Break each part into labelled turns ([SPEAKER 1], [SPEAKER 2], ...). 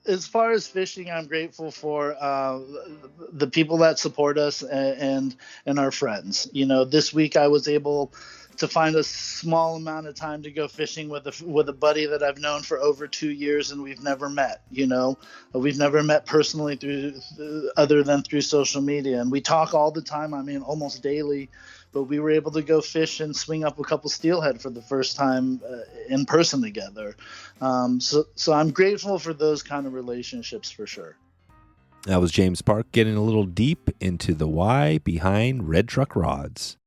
[SPEAKER 1] as far as fishing, I'm grateful for the people that support us and our friends. This week I was able to find a small amount of time to go fishing with a buddy that I've known for over 2 years, and we've never met. We've never met personally other than through social media, and we talk all the time. I mean, almost daily. But we were able to go fish and swing up a couple steelhead for the first time in person together. So I'm grateful for those kind of relationships for sure.
[SPEAKER 2] That was James Park getting a little deep into the why behind Red Truck Rods.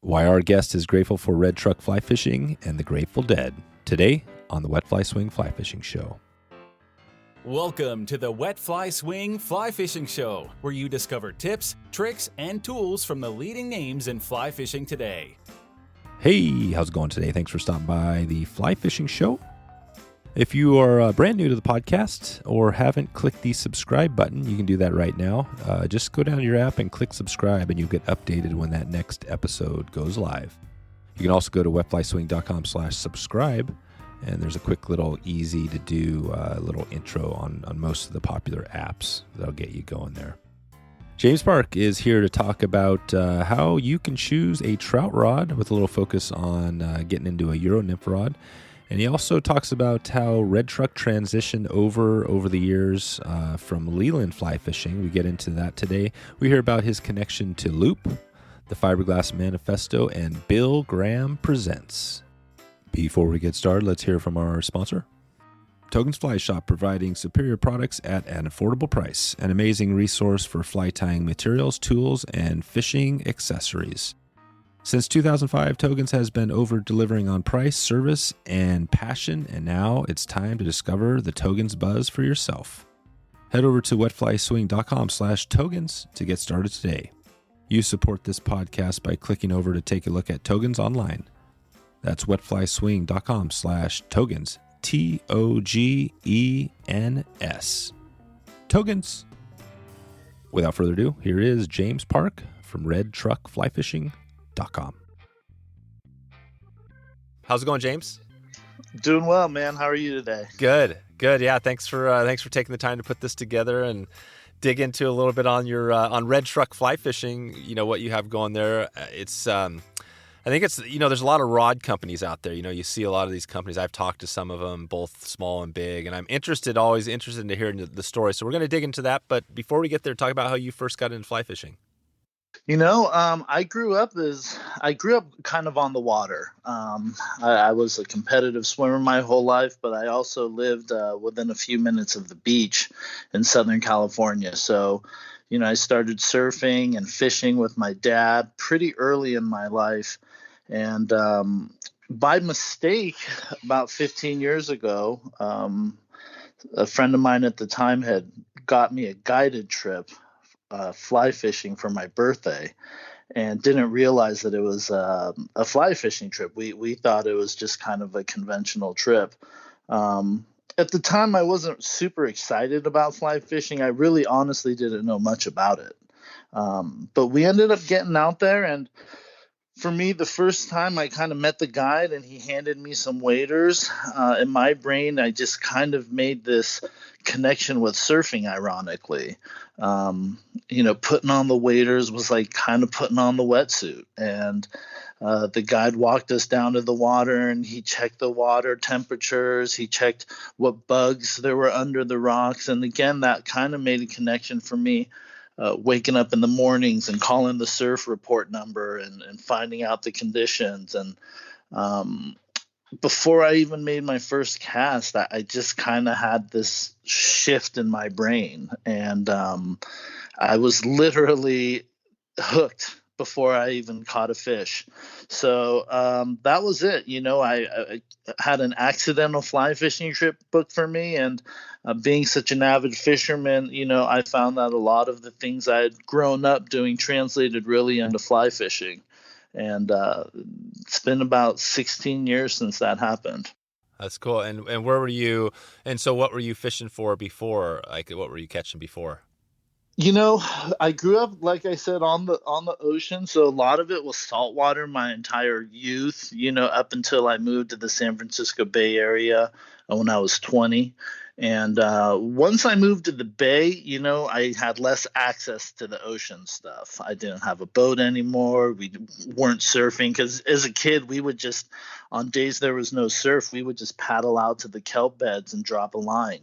[SPEAKER 2] Why our guest is grateful for red truck fly fishing and the Grateful Dead. Today on the Wet Fly Swing Fly Fishing Show.
[SPEAKER 3] Welcome to the Wet Fly Swing Fly Fishing Show, where you discover tips, tricks, and tools from the leading names in fly fishing today.
[SPEAKER 2] Hey, how's it going today? Thanks for stopping by the Fly Fishing Show. If you are brand new to the podcast or haven't clicked the subscribe button, you can do that right now. Just go down to your app and click subscribe, and you'll get updated when that next episode goes live. You can also go to wetflyswing.com/subscribe. And there's a quick little easy to do little intro on most of the popular apps that'll get you going there. James Park is here to talk about how you can choose a trout rod with a little focus on getting into a Euro nymph rod. And he also talks about how Red Truck transitioned over the years from Leland Fly Fishing. We get into that today. We hear about his connection to Loop, the Fiberglass Manifesto, and Bill Graham Presents. Before we get started, let's hear from our sponsor. Togen's Fly Shop, providing superior products at an affordable price. An amazing resource for fly tying materials, tools, and fishing accessories. Since 2005, Togen's has been over-delivering on price, service, and passion, and now it's time to discover the Togen's buzz for yourself. Head over to wetflyswing.com/Togens to get started today. You support this podcast by clicking over to take a look at Togen's online. That's wetflyswing.com/Togens, Togens. Togens. Without further ado, here is James Park from redtruckflyfishing.com. How's it going, James?
[SPEAKER 1] Doing well, man. How are you today?
[SPEAKER 2] Good. Yeah, thanks for taking the time to put this together and dig into a little bit on your on Red Truck Fly Fishing. You know what you have going there. I think it's, there's a lot of rod companies out there. You see a lot of these companies. I've talked to some of them, both small and big, and I'm always interested to hear the story. So we're going to dig into that. But before we get there, talk about how you first got into fly fishing.
[SPEAKER 1] I grew up kind of on the water. I was a competitive swimmer my whole life, but I also lived within a few minutes of the beach in Southern California. So, I started surfing and fishing with my dad pretty early in my life. And by mistake, about 15 years ago, a friend of mine at the time had got me a guided trip fly fishing for my birthday, and didn't realize that it was a fly fishing trip. We thought it was just kind of a conventional trip. At the time, I wasn't super excited about fly fishing. I really honestly didn't know much about it. But we ended up getting out there, and for me, the first time I kind of met the guide and he handed me some waders, in my brain, I just kind of made this connection with surfing, ironically. Putting on the waders was like kind of putting on the wetsuit. And the guide walked us down to the water, and he checked the water temperatures. He checked what bugs there were under the rocks. And again, that kind of made a connection for me. Waking up in the mornings and calling the surf report number and finding out the conditions. And before I even made my first cast, I just kind of had this shift in my brain. And I was literally hooked before I even caught a fish. So that was it. I had an accidental fly fishing trip booked for me, and being such an avid fisherman, I found that a lot of the things I had grown up doing translated really into fly fishing. And it's been about 16 years since that happened.
[SPEAKER 2] That's cool. And where were you? And so what were you fishing for before? Like, what were you catching before?
[SPEAKER 1] I grew up, like I said, on the ocean. So a lot of it was saltwater my entire youth, up until I moved to the San Francisco Bay Area when I was 20. And once I moved to the Bay, I had less access to the ocean stuff. I didn't have a boat anymore. We weren't surfing because as a kid, we would just, on days there was no surf, we would just paddle out to the kelp beds and drop a line.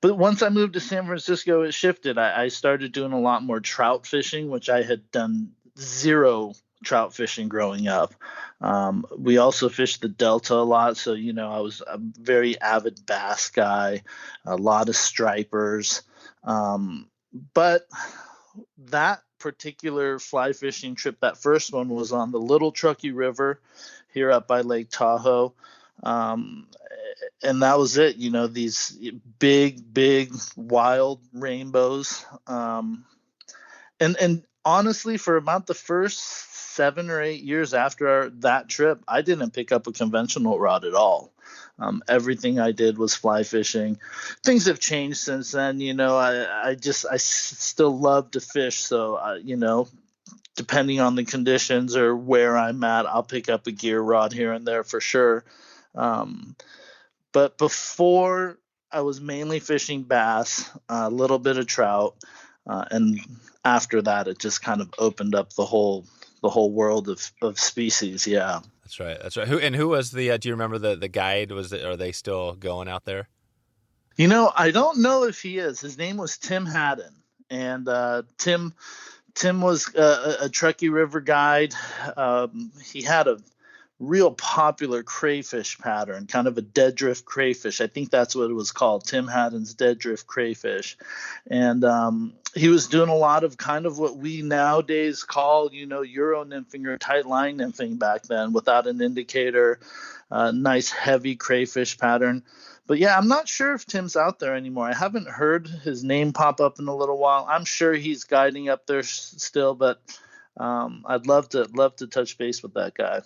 [SPEAKER 1] But once I moved to San Francisco, it shifted. I started doing a lot more trout fishing, which I had done zero trout fishing growing up. We also fished the Delta a lot. So, I was a very avid bass guy, a lot of stripers. But that particular fly fishing trip, that first one, was on the Little Truckee River here up by Lake Tahoe. And that was it, these big, wild rainbows. And honestly, for about the first 7 or 8 years after that trip, I didn't pick up a conventional rod at all. Everything I did was fly fishing. Things have changed since then. I still love to fish. So, depending on the conditions or where I'm at, I'll pick up a gear rod here and there for sure. But before, I was mainly fishing bass, a little bit of trout, and after that, it just kind of opened up the whole world of species. Yeah,
[SPEAKER 2] That's right. Who was the? Do you remember the guide? Are they still going out there?
[SPEAKER 1] I don't know if he is. His name was Tim Haddon, and Tim was a Truckee River guide. He had a real popular crayfish pattern, kind of a dead drift crayfish. I think that's what it was called, Tim Haddon's dead drift crayfish. And he was doing a lot of kind of what we nowadays call, Euro nymphing or tight line nymphing back then, without an indicator, nice heavy crayfish pattern. But yeah, I'm not sure if Tim's out there anymore. I haven't heard his name pop up in a little while. I'm sure he's guiding up there still, but I'd love to touch base with that guy.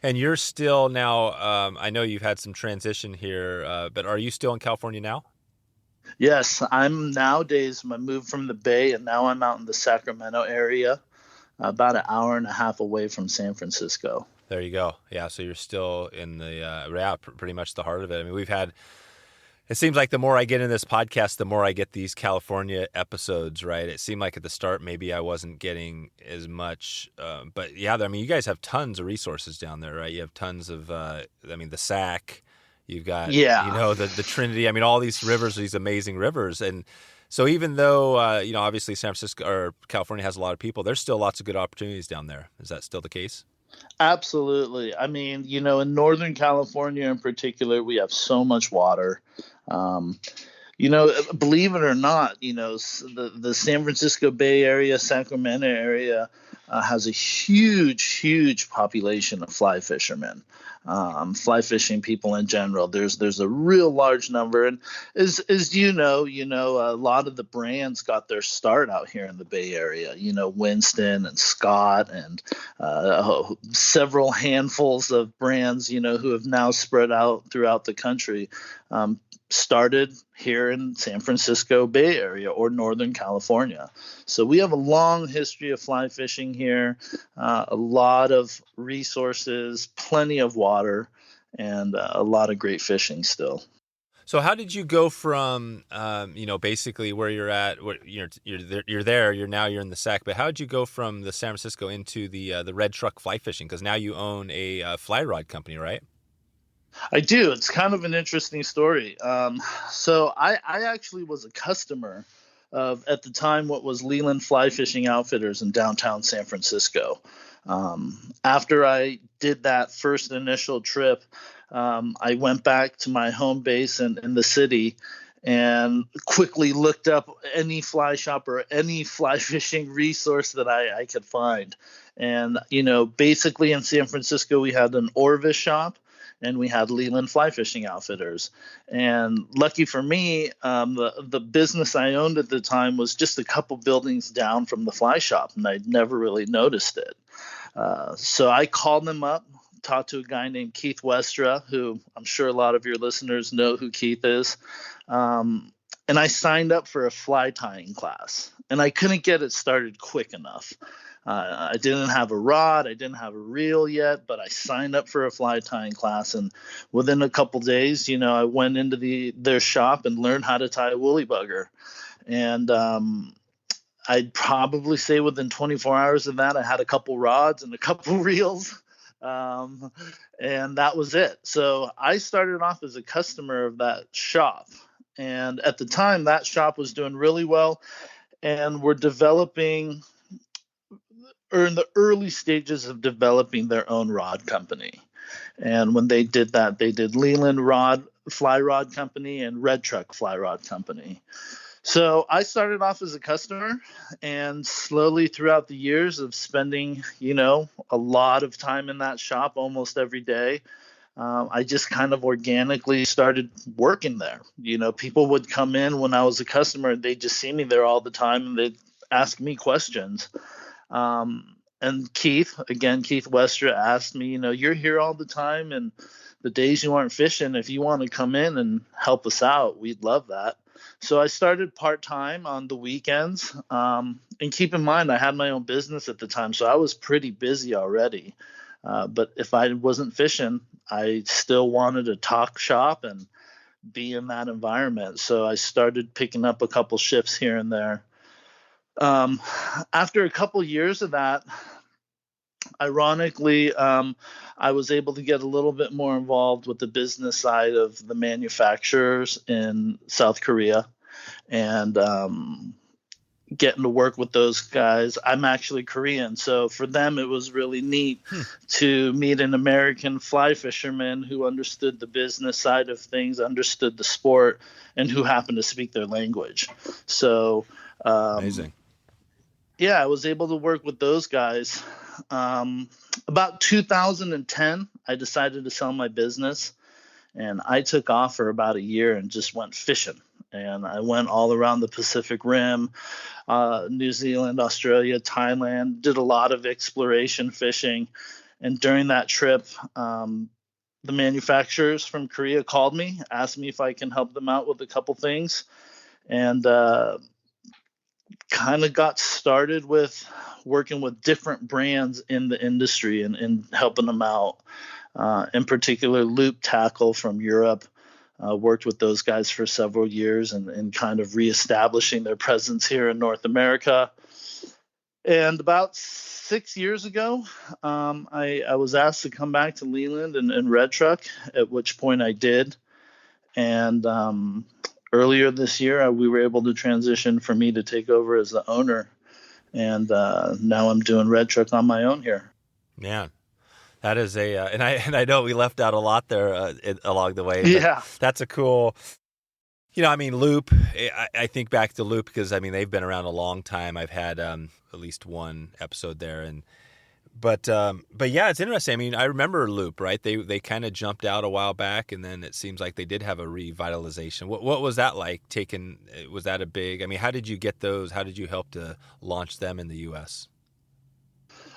[SPEAKER 2] And you're still now, I know you've had some transition here, but are you still in California now?
[SPEAKER 1] Yes, I'm nowadays, I moved from the Bay, and now I'm out in the Sacramento area, about an hour and a half away from San Francisco.
[SPEAKER 2] There you go. Yeah, so you're still in the, pretty much the heart of it. I mean, it seems like the more I get in this podcast, the more I get these California episodes, right? It seemed like at the start, maybe I wasn't getting as much. But yeah, I mean, you guys have tons of resources down there, right? You have tons of, the Sac, you've got, the Trinity. I mean, all these rivers, these amazing rivers. And so even though, obviously San Francisco or California has a lot of people, there's still lots of good opportunities down there. Is that still the case?
[SPEAKER 1] Absolutely. I mean, in Northern California in particular, we have so much water. Believe it or not, the San Francisco Bay Area, Sacramento area has a huge population of fly fishermen, fly fishing people in general. There's a real large number, and as a lot of the brands got their start out here in the Bay Area. Winston and Scott and several handfuls of brands, who have now spread out throughout the country. Started here in San Francisco Bay Area or Northern California. So we have a long history of fly fishing here, a lot of resources, plenty of water, and a lot of great fishing still.
[SPEAKER 2] So how did you go from, basically where you're at, you're there, you're in the Sac, but how did you go from the San Francisco into the Red Truck fly fishing? Because now you own a fly rod company, right?
[SPEAKER 1] I do. It's kind of an interesting story. So I actually was a customer of, at the time, what was Leland Fly Fishing Outfitters in downtown San Francisco. After I did that first initial trip, I went back to my home base in the city and quickly looked up any fly shop or any fly fishing resource that I could find. And, basically in San Francisco, we had an Orvis shop, and we had Leland Fly Fishing Outfitters. And lucky for me, the business I owned at the time was just a couple buildings down from the fly shop, and I'd never really noticed it. So I called them up, talked to a guy named Keith Westra, who I'm sure a lot of your listeners know who Keith is. And I signed up for a fly tying class, and I couldn't get it started quick enough. I didn't have a rod, I didn't have a reel yet, but I signed up for a fly tying class, and within a couple days, I went into their shop and learned how to tie a woolly bugger. And I'd probably say within 24 hours of that, I had a couple rods and a couple reels. And that was it. So I started off as a customer of that shop. And at the time, that shop was doing really well, and were developing, or in the early stages of developing, their own rod company. And when they did that, they did Leland Fly Rod Company and Red Truck Fly Rod Company. So I started off as a customer, and slowly throughout the years of spending, a lot of time in that shop almost every day, I just kind of organically started working there. People would come in when I was a customer, and they'd just see me there all the time, and they'd ask me questions. And Keith Westra asked me, you're here all the time, and the days you aren't fishing, if you want to come in and help us out, we'd love that. So I started part-time on the weekends. And keep in mind, I had my own business at the time, so I was pretty busy already. But if I wasn't fishing, I still wanted to talk shop and be in that environment. So I started picking up a couple shifts here and there. After a couple years of that, ironically, I was able to get a little bit more involved with the business side of the manufacturers in South Korea, and getting to work with those guys. I'm actually Korean, so for them it was really neat to meet an American fly fisherman who understood the business side of things, understood the sport, and who happened to speak their language. So
[SPEAKER 2] amazing.
[SPEAKER 1] Yeah, I was able to work with those guys. About 2010, I decided to sell my business, and I took off for about a year and just went fishing. And I went all around the Pacific Rim, New Zealand, Australia, Thailand, did a lot of exploration fishing. And during that trip, the manufacturers from Korea called me, asked me if I can help them out with a couple things, and kind of got started with working with different brands in the industry and helping them out. In particular, Loop Tackle from Europe. Worked with those guys for several years and kind of reestablishing their presence here in North America. And about 6 years ago, I was asked to come back to Leland and Red Truck, at which point I did. And earlier this year, we were able to transition for me to take over as the owner. And now I'm doing Red Truck on my own here.
[SPEAKER 2] Yeah. That is and I know we left out a lot there along the way.
[SPEAKER 1] Yeah,
[SPEAKER 2] that's a cool. Loop. I think back to Loop because they've been around a long time. I've had at least one episode there, but yeah, it's interesting. I remember Loop, right? They kind of jumped out a while back, and then it seems like they did have a revitalization. What was that like? Was that a big? How did you get those? How did you help to launch them in the U.S.?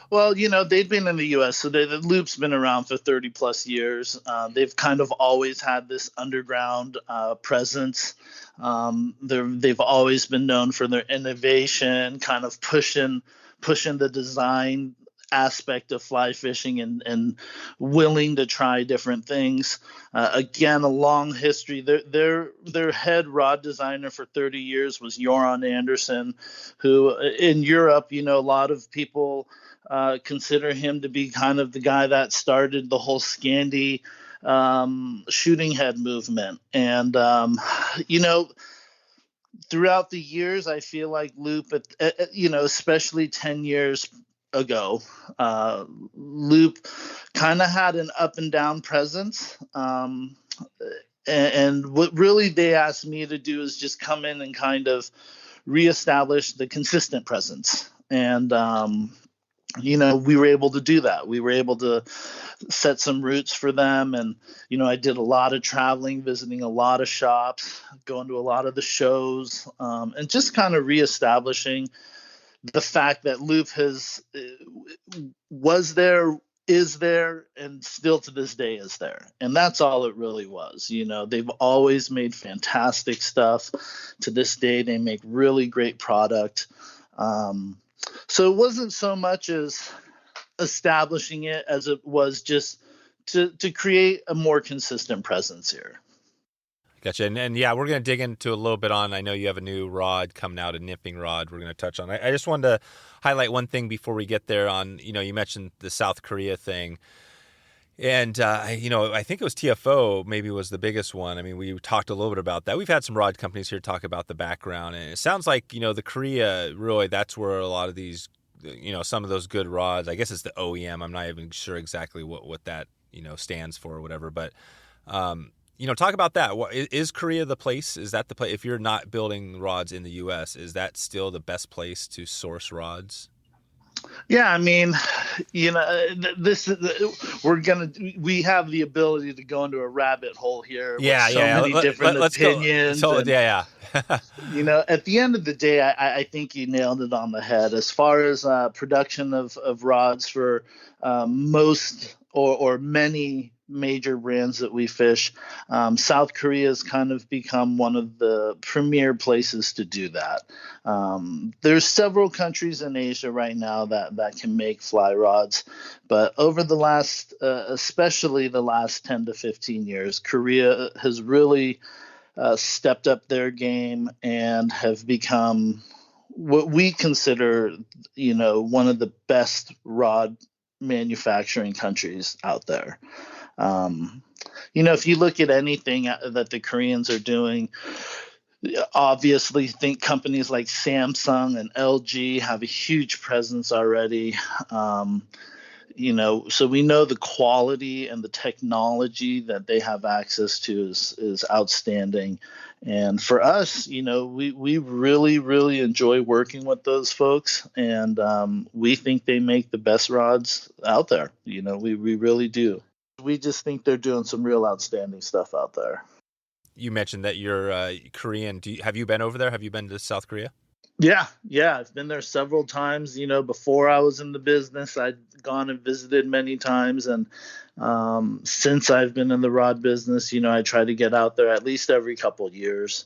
[SPEAKER 1] Well, they've been in the U.S., so the Loop's been around for 30 plus years. They've kind of always had this underground presence. They've always been known for their innovation, kind of pushing the design aspect of fly fishing and willing to try different things. Again, a long history. Their head rod designer for 30 years was Joran Anderson, who in Europe, a lot of people consider him to be kind of the guy that started the whole Scandi shooting head movement. And, throughout the years, I feel like Loop, especially 10 years ago, Loop kind of had an up and down presence. And what really they asked me to do is just come in and kind of reestablish the consistent presence. And, we were able to do that. We were able to set some roots for them. And, I did a lot of traveling, visiting a lot of shops, going to a lot of the shows, and just kind of reestablishing the fact that Loop was there, is there, and still to this day is there. And that's all it really was. They've always made fantastic stuff. To this day, they make really great product. So it wasn't so much as establishing it as it was just to create a more consistent presence here.
[SPEAKER 2] Gotcha. And yeah, we're going to dig into a little bit on, I know you have a new rod coming out, a nipping rod we're going to touch on. I just wanted to highlight one thing before we get there on, you mentioned the South Korea thing. And, I think it was TFO maybe was the biggest one. I mean, we talked a little bit about that. We've had some rod companies here talk about the background. And it sounds like, the Korea, really, that's where a lot of these, some of those good rods, I guess it's the OEM. I'm not even sure exactly what that, stands for or whatever. But, talk about that. Is Korea the place? Is that the place? If you're not building rods in the U.S., is that still the best place to source rods?
[SPEAKER 1] Yeah, I mean, we have the ability to go into a rabbit hole here.
[SPEAKER 2] Yeah,
[SPEAKER 1] with so many different opinions.
[SPEAKER 2] At
[SPEAKER 1] the end of the day, I think you nailed it on the head. As far as production of rods for most or many major brands that we fish, South Korea has kind of become one of the premier places to do that. There's several countries in Asia right now that can make fly rods, but over the last, especially the last 10 to 15 years, Korea has really stepped up their game and have become what we consider, one of the best rod manufacturing countries out there. If you look at anything that the Koreans are doing, obviously think companies like Samsung and LG have a huge presence already. So we know the quality and the technology that they have access to is outstanding. And for us, we really, really enjoy working with those folks, and we think they make the best rods out there. We really do. We just think they're doing some real outstanding stuff out there.
[SPEAKER 2] You mentioned that you're Korean. Have you been over there? Have you been to South Korea?
[SPEAKER 1] Yeah. I've been there several times. Before I was in the business, I'd gone and visited many times. And since I've been in the rod business, I try to get out there at least every couple of years.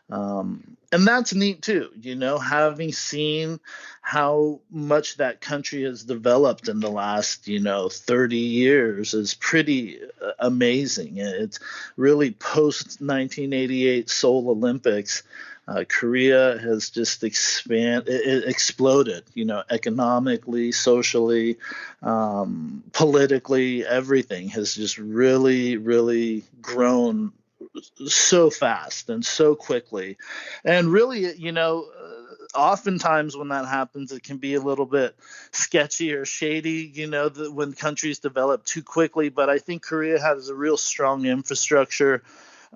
[SPEAKER 1] And that's neat too, having seen how much that country has developed in the last, 30 years is pretty amazing. It's really post 1988 Seoul Olympics. Korea has just exploded, economically, socially, politically. Everything has just really, really grown so fast and so quickly. And really, oftentimes when that happens, it can be a little bit sketchy or shady, when countries develop too quickly. But I think Korea has a real strong infrastructure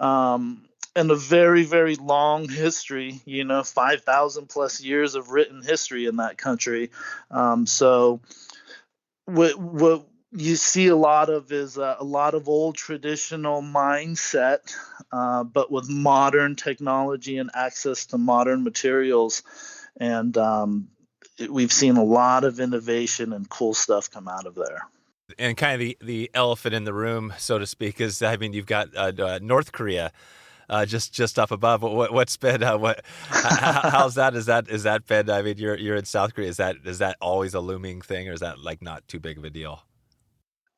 [SPEAKER 1] and a very, very long history, 5,000 plus years of written history in that country. So what you see a lot of is a lot of old traditional mindset, but with modern technology and access to modern materials. And we've seen a lot of innovation and cool stuff come out of there.
[SPEAKER 2] And kind of the elephant in the room, so to speak, is, you've got North Korea just up above. What's been how's that? Is that been? You're in South Korea. Is that always a looming thing, or is that like not too big of a deal?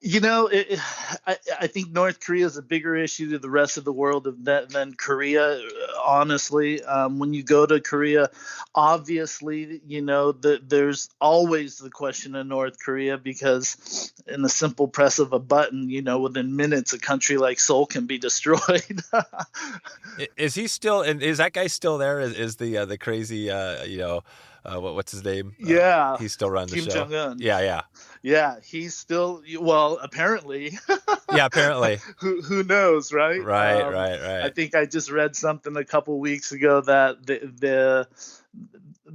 [SPEAKER 1] I think North Korea is a bigger issue to the rest of the world than Korea. Honestly, when you go to Korea, obviously, there's always the question in North Korea, because in the simple press of a button, within minutes, a country like Seoul can be destroyed.
[SPEAKER 2] Is he still? And is that guy still there? Is the crazy? What's his name?
[SPEAKER 1] Yeah,
[SPEAKER 2] he's still running the
[SPEAKER 1] Kim
[SPEAKER 2] show.
[SPEAKER 1] Jong-un.
[SPEAKER 2] Yeah,
[SPEAKER 1] he's still, well, apparently.
[SPEAKER 2] Yeah, apparently.
[SPEAKER 1] Who knows, right?
[SPEAKER 2] Right.
[SPEAKER 1] I think I just read something a couple weeks ago that the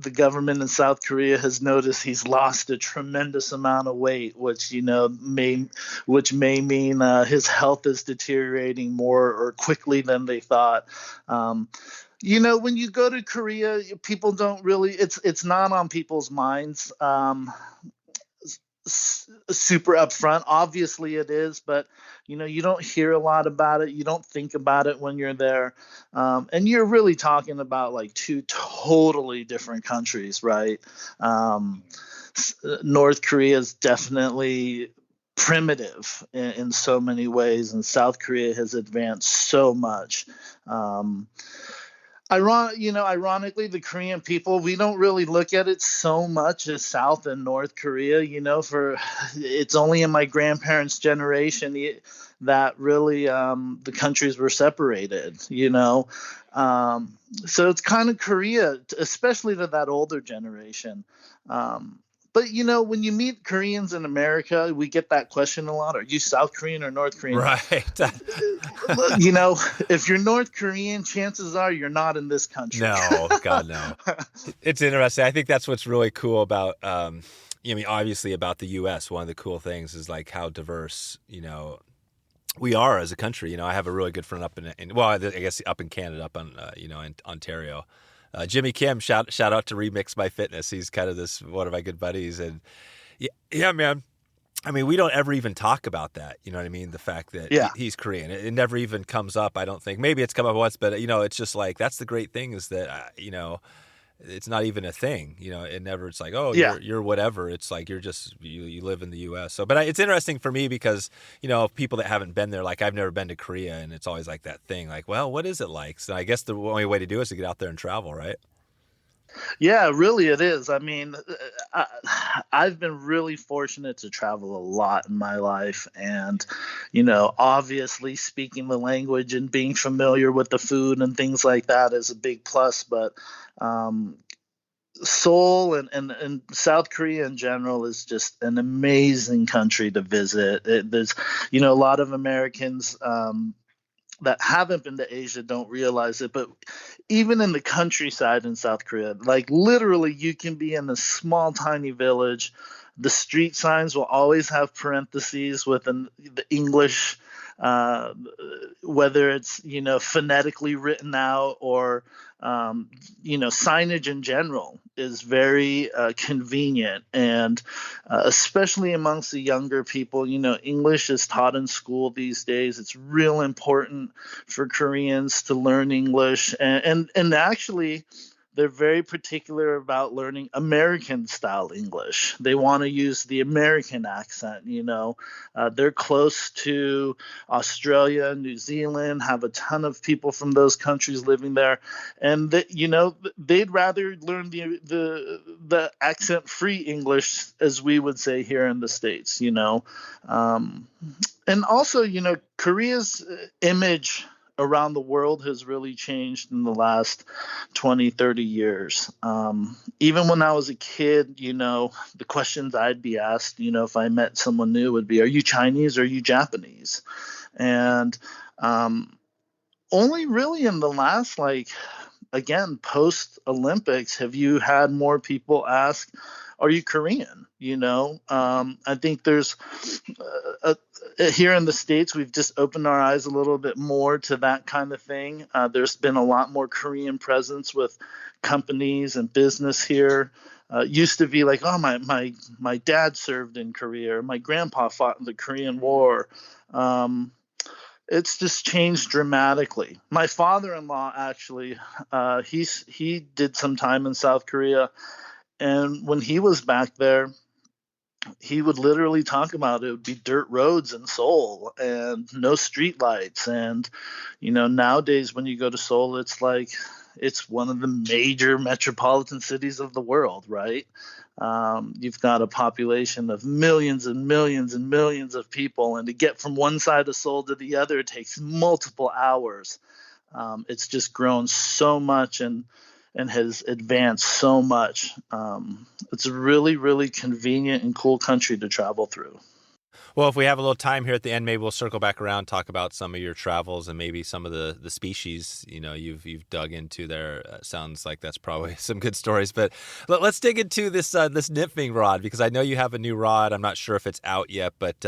[SPEAKER 1] government in South Korea has noticed he's lost a tremendous amount of weight, which may mean his health is deteriorating more or quickly than they thought. When you go to Korea, people don't really, it's not on people's minds. super upfront. Obviously it is, but you don't hear a lot about it. You don't think about it when you're there. And you're really talking about like two totally different countries, right? North Korea is definitely primitive in so many ways, and South Korea has advanced so much. Ironically, the Korean people, we don't really look at it so much as South and North Korea. For it's only in my grandparents' generation that really the countries were separated. So it's kind of Korea, especially to that older generation. But when you meet Koreans in America, we get that question a lot. Are you South Korean or North Korean?
[SPEAKER 2] Right.
[SPEAKER 1] If you're North Korean, chances are you're not in this country.
[SPEAKER 2] No, God, no. It's interesting. I think that's what's really cool about, obviously about the U.S. One of the cool things is like how diverse, we are as a country. I have a really good friend up I guess up in Canada, up on, in Ontario. Jimmy Kim, shout out to Remix My Fitness. He's kind of one of my good buddies. And yeah, man. I mean, we don't ever even talk about that. You know what I mean? The fact that he's Korean. It never even comes up, I don't think. Maybe it's come up once, but, it's just like, that's the great thing is that, it's not even a thing. It never, it's like, oh, you're whatever. It's like, you're just, you live in the U.S. So, but it's interesting for me because, people that haven't been there, like I've never been to Korea, and it's always like that thing, like, well, what is it like? So I guess the only way to do it is to get out there and travel, right?
[SPEAKER 1] Yeah, really it is. I mean, I've been really fortunate to travel a lot in my life. And, obviously speaking the language and being familiar with the food and things like that is a big plus. But Seoul and South Korea in general is just an amazing country to visit. There's, a lot of Americans that haven't been to Asia don't realize it, but even in the countryside in South Korea, like literally you can be in a small, tiny village. The street signs will always have parentheses with the English, whether it's, phonetically written out or, signage in general is very convenient. And especially amongst the younger people, English is taught in school these days. It's real important for Koreans to learn English. And actually, they're very particular about learning American style English. They want to use the American accent, they're close to Australia, New Zealand, have a ton of people from those countries living there. And, they'd rather learn the accent-free English, as we would say here in the States, And also, Korea's image around the world has really changed in the last 20, 30 years. Even when I was a kid, the questions I'd be asked, if I met someone new would be, are you Chinese or are you Japanese? And only really in the last, again, post-Olympics, have you had more people ask, are you Korean? I think there's here in the States, we've just opened our eyes a little bit more to that kind of thing. There's been a lot more Korean presence with companies and business here. Used to be like, oh, my dad served in Korea, or my grandpa fought in the Korean War. It's just changed dramatically. My father-in-law actually, he did some time in South Korea. And when he was back there, he would literally talk about it would be dirt roads in Seoul and no street lights. And, nowadays when you go to Seoul, it's like it's one of the major metropolitan cities of the world, right? You've got a population of millions and millions and millions of people. And to get from one side of Seoul to the other takes multiple hours. It's just grown so much and has advanced so much. It's a really, really convenient and cool country to travel through.
[SPEAKER 2] Well, if we have a little time here at the end, maybe we'll circle back around, talk about some of your travels and maybe some of the species you've dug into there. Sounds like that's probably some good stories. But let's dig into this nymphing rod, because I know you have a new rod. I'm not sure if it's out yet, but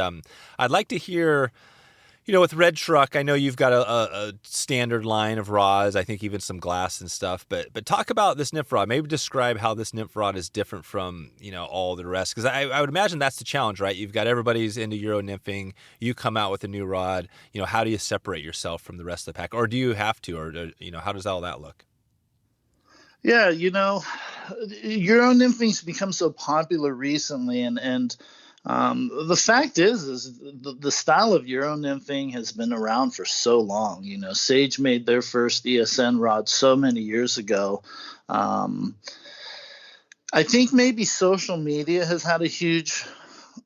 [SPEAKER 2] I'd like to hear With Red Truck, I know you've got a standard line of rods, I think even some glass and stuff, but talk about this nymph rod. Maybe describe how this nymph rod is different from, all the rest. Because I would imagine that's the challenge, right? You've got everybody's into Euro nymphing. You come out with a new rod. How do you separate yourself from the rest of the pack? Or do you have to? Or, how does all that look?
[SPEAKER 1] Yeah, Euro nymphing's become so popular recently, and the fact is the style of Euro nymphing has been around for so long. Sage made their first ESN rod so many years ago. I think maybe social media has had a huge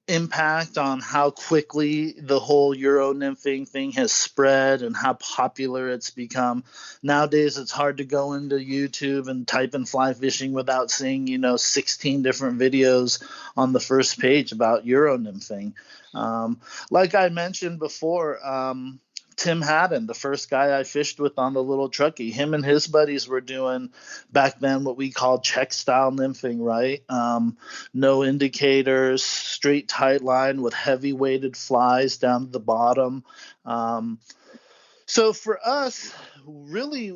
[SPEAKER 1] impact on how quickly the whole Euro nymphing thing has spread and how popular it's become. Nowadays, it's hard to go into YouTube and type in fly fishing without seeing, 16 different videos on the first page about Euro nymphing. Like I mentioned before, Tim Haddon, the first guy I fished with on the little truckie, him and his buddies were doing back then what we called check style nymphing, right? No indicators, straight tight line with heavy weighted flies down to the bottom. So for us, really,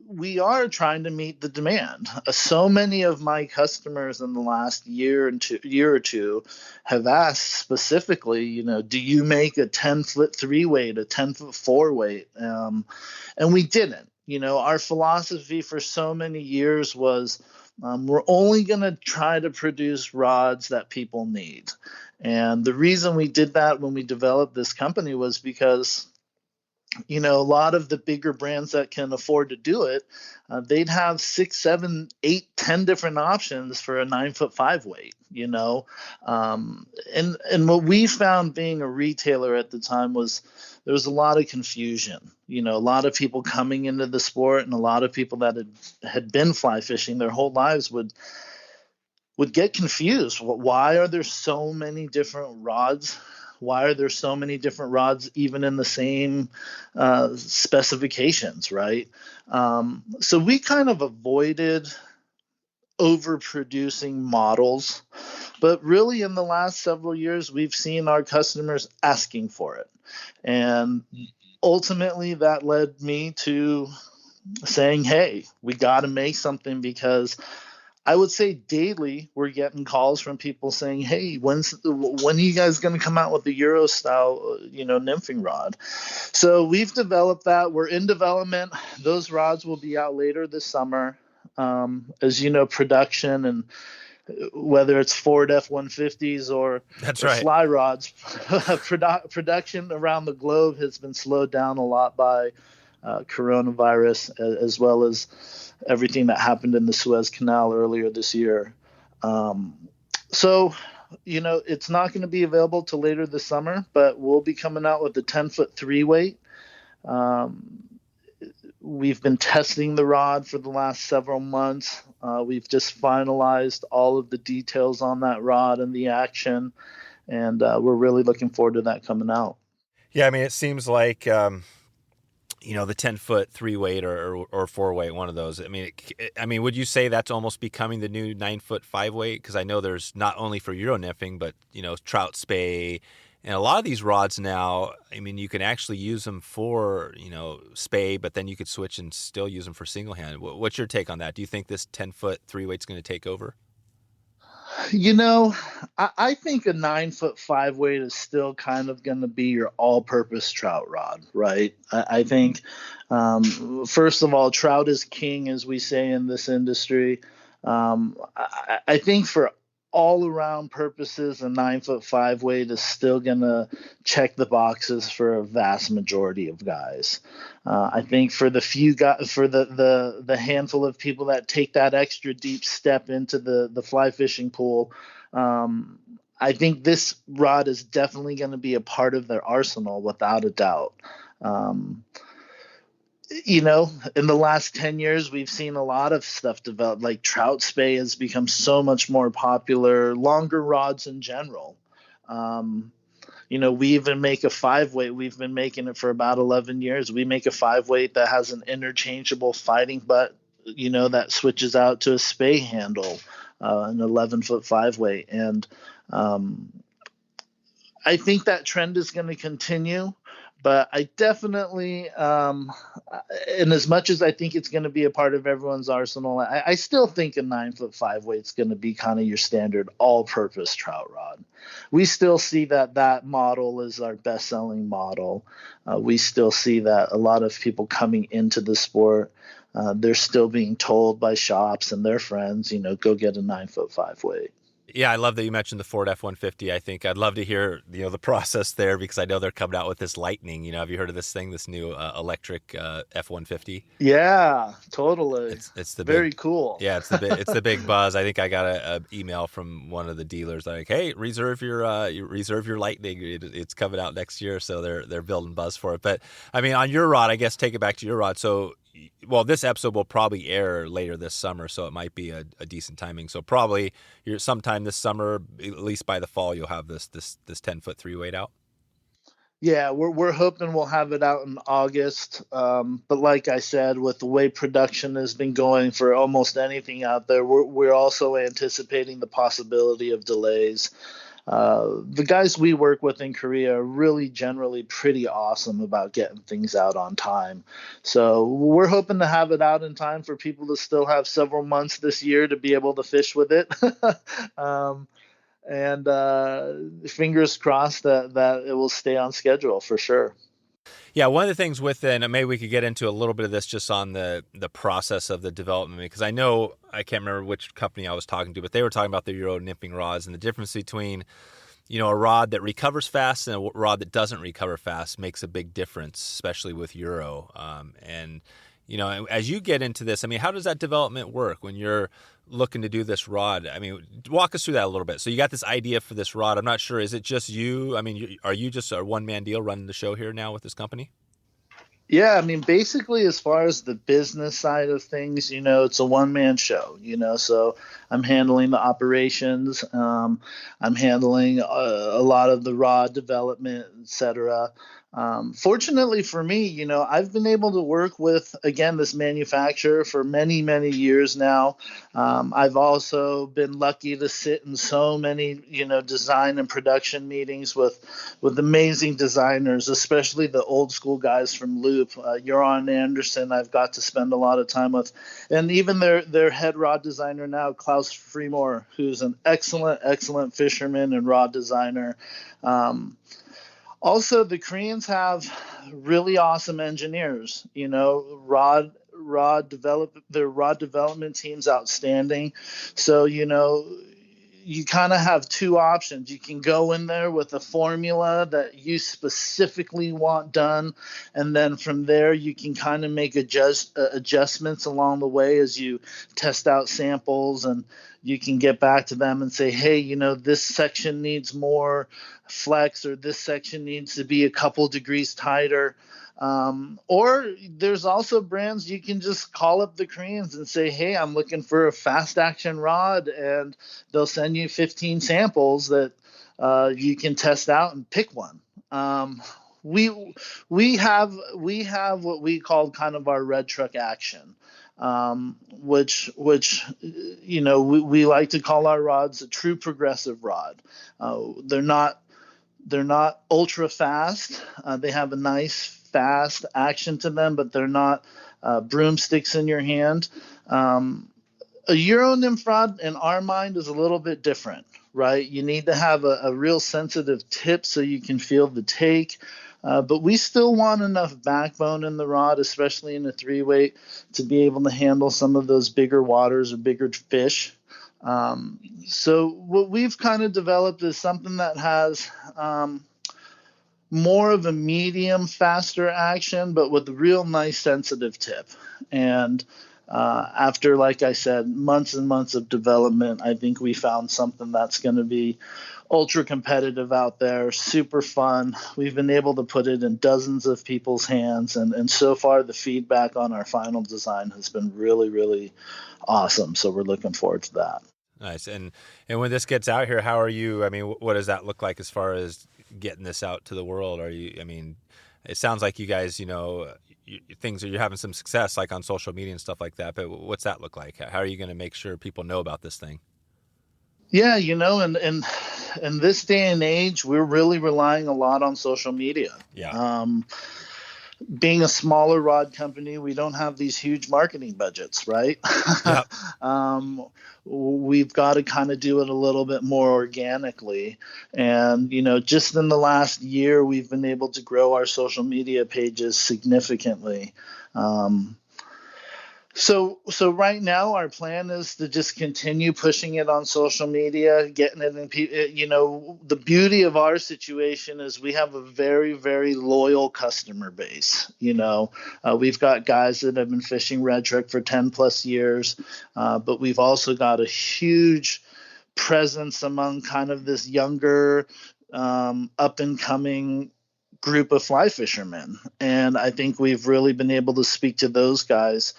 [SPEAKER 1] we are trying to meet the demand. So many of my customers in the last year or two have asked specifically, do you make a 10-foot 3-weight, a 10-foot 4-weight? And we didn't. Our philosophy for so many years was we're only going to try to produce rods that people need. And the reason we did that when we developed this company was because a lot of the bigger brands that can afford to do it, they'd have 6, 7, 8, 10 different options for a 9-foot 5-weight, and what we found being a retailer at the time was there was a lot of confusion, a lot of people coming into the sport and a lot of people that had been fly fishing their whole lives would get confused. Why are there so many different rods? Why are there so many different rods even in the same specifications, right? So we kind of avoided overproducing models, but really in the last several years, we've seen our customers asking for it. And ultimately that led me to saying, hey, we got to make something, because I would say daily we're getting calls from people saying, hey, when are you guys going to come out with the Euro style, nymphing rod? So we've developed that. We're in development. Those rods will be out later this summer. As you know, production and whether it's Ford F150s or fly rods, production around the globe has been slowed down a lot by coronavirus, as well as everything that happened in the Suez Canal earlier this year. So, it's not going to be available till later this summer, but we'll be coming out with the 10-foot 3-weight. We've been testing the rod for the last several months. We've just finalized all of the details on that rod and the action, and we're really looking forward to that coming out.
[SPEAKER 2] Yeah, I mean, it seems like the 10-foot 3-weight or 4-weight, one of those. I mean, would you say that's almost becoming the new 9-foot 5-weight? Because I know there's not only for Euro nymphing, but trout spay, and a lot of these rods now. I mean, you can actually use them for spay, but then you could switch and still use them for single hand. What's your take on that? Do you think this 10-foot 3-weight's going to take over?
[SPEAKER 1] I think a 9-foot 5-weight is still kind of going to be your all-purpose trout rod, right? I think, first of all, trout is king, as we say in this industry. I think for all-around purposes, a 9-foot 5-weight is still going to check the boxes for a vast majority of guys. I think for the few guys, for the handful of people that take that extra deep step into the fly fishing pool, I think this rod is definitely going to be a part of their arsenal without a doubt. In the last 10 years, we've seen a lot of stuff develop, like trout spay has become so much more popular, longer rods in general. We even make a 5-weight. We've been making it for about 11 years. We make a 5-weight that has an interchangeable fighting butt, that switches out to a spay handle, an 11-foot 5-weight. And I think that trend is going to continue. But I definitely, and as much as I think it's going to be a part of everyone's arsenal, I still think a 9'5" weight's going to be kind of your standard all-purpose trout rod. We still see that model is our best-selling model. We still see that a lot of people coming into the sport, they're still being told by shops and their friends, go get a 9'5" weight.
[SPEAKER 2] Yeah, I love that you mentioned the Ford F-150. I think I'd love to hear, the process there, because I know they're coming out with this Lightning. Have you heard of this thing, this new electric F-150?
[SPEAKER 1] Yeah, totally.
[SPEAKER 2] It's the
[SPEAKER 1] very
[SPEAKER 2] big,
[SPEAKER 1] cool.
[SPEAKER 2] yeah, it's the big buzz. I think I got a email from one of the dealers like, hey, reserve your Lightning. It's coming out next year, so they're building buzz for it. But I mean, on your rod, I guess take it back to your rod. So, well, this episode will probably air later this summer, so it might be a decent timing. So probably sometime this summer, at least by the fall, you'll have this 10-foot 3-weight out.
[SPEAKER 1] Yeah, we're hoping we'll have it out in August. But like I said, with the way production has been going for almost anything out there, we're also anticipating the possibility of delays. The guys we work with in Korea are really generally pretty awesome about getting things out on time. So we're hoping to have it out in time for people to still have several months this year to be able to fish with it. And fingers crossed that it will stay on schedule for sure.
[SPEAKER 2] Yeah, one of the things and maybe we could get into a little bit of this just on the process of the development, because I know, I can't remember which company I was talking to, but they were talking about the Euro nymphing rods and the difference between, a rod that recovers fast and a rod that doesn't recover fast makes a big difference, especially with Euro. And as you get into this, I mean, how does that development work when you're looking to do this rod? I mean, walk us through that a little bit. So you got this idea for this rod. I'm not sure. Is it just you? I mean, are you just a one-man deal running the show here now with this company?
[SPEAKER 1] Yeah, I mean, basically, as far as the business side of things, it's a one-man show, so I'm handling the operations. I'm handling a lot of the rod development, etc. Fortunately for me, I've been able to work with, again, this manufacturer for many, many years now. I've also been lucky to sit in so many, design and production meetings with amazing designers, especially the old school guys from Loop. Joran Anderson, I've got to spend a lot of time with, and even their head rod designer now, Klaus Frimor, who's an excellent fisherman and rod designer. Also, the Koreans have really awesome engineers. Their rod development team's outstanding. So, you kind of have two options. You can go in there with a formula that you specifically want done, and then from there you can kind of make adjustments along the way as you test out samples, and you can get back to them and say, hey, this section needs more flex, or this section needs to be a couple degrees tighter. Or there's also brands you can just call up the Koreans and say, hey, I'm looking for a fast action rod, and they'll send you 15 samples that you can test out and pick one. We have what we call kind of our red truck action, which we like to call our rods a true progressive rod. They're not ultra fast. They have a nice fast action to them, but they're not broomsticks in your hand. A Euro nymph rod, in our mind, is a little bit different, right? You need to have a real sensitive tip so you can feel the take. But we still want enough backbone in the rod, especially in a 3-weight, to be able to handle some of those bigger waters or bigger fish. So what we've kind of developed is something that has more of a medium, faster action, but with a real nice sensitive tip. And after, like I said, months and months of development, I think we found something that's going to be ultra competitive out there, super fun. We've been able to put it in dozens of people's hands, and so far the feedback on our final design has been really, really awesome. So we're looking forward to that.
[SPEAKER 2] Nice. And when this gets out here, how are you? I mean, what does that look like as far as getting this out to the world? It sounds like you guys, you're having some success, like on social media and stuff like that. But what's that look like? How are you going to make sure people know about this thing?
[SPEAKER 1] Yeah, in this day and age, we're really relying a lot on social media.
[SPEAKER 2] Yeah.
[SPEAKER 1] Being a smaller rod company, we don't have these huge marketing budgets, right?
[SPEAKER 2] Yep.
[SPEAKER 1] We've got to kind of do it a little bit more organically. And, just in the last year, we've been able to grow our social media pages significantly. So right now our plan is to just continue pushing it on social media, getting it in. The beauty of our situation is we have a very, very loyal customer base. We've got guys that have been fishing red trick for 10 plus years, but we've also got a huge presence among kind of this younger, up and coming group of fly fishermen. And I think we've really been able to speak to those guys,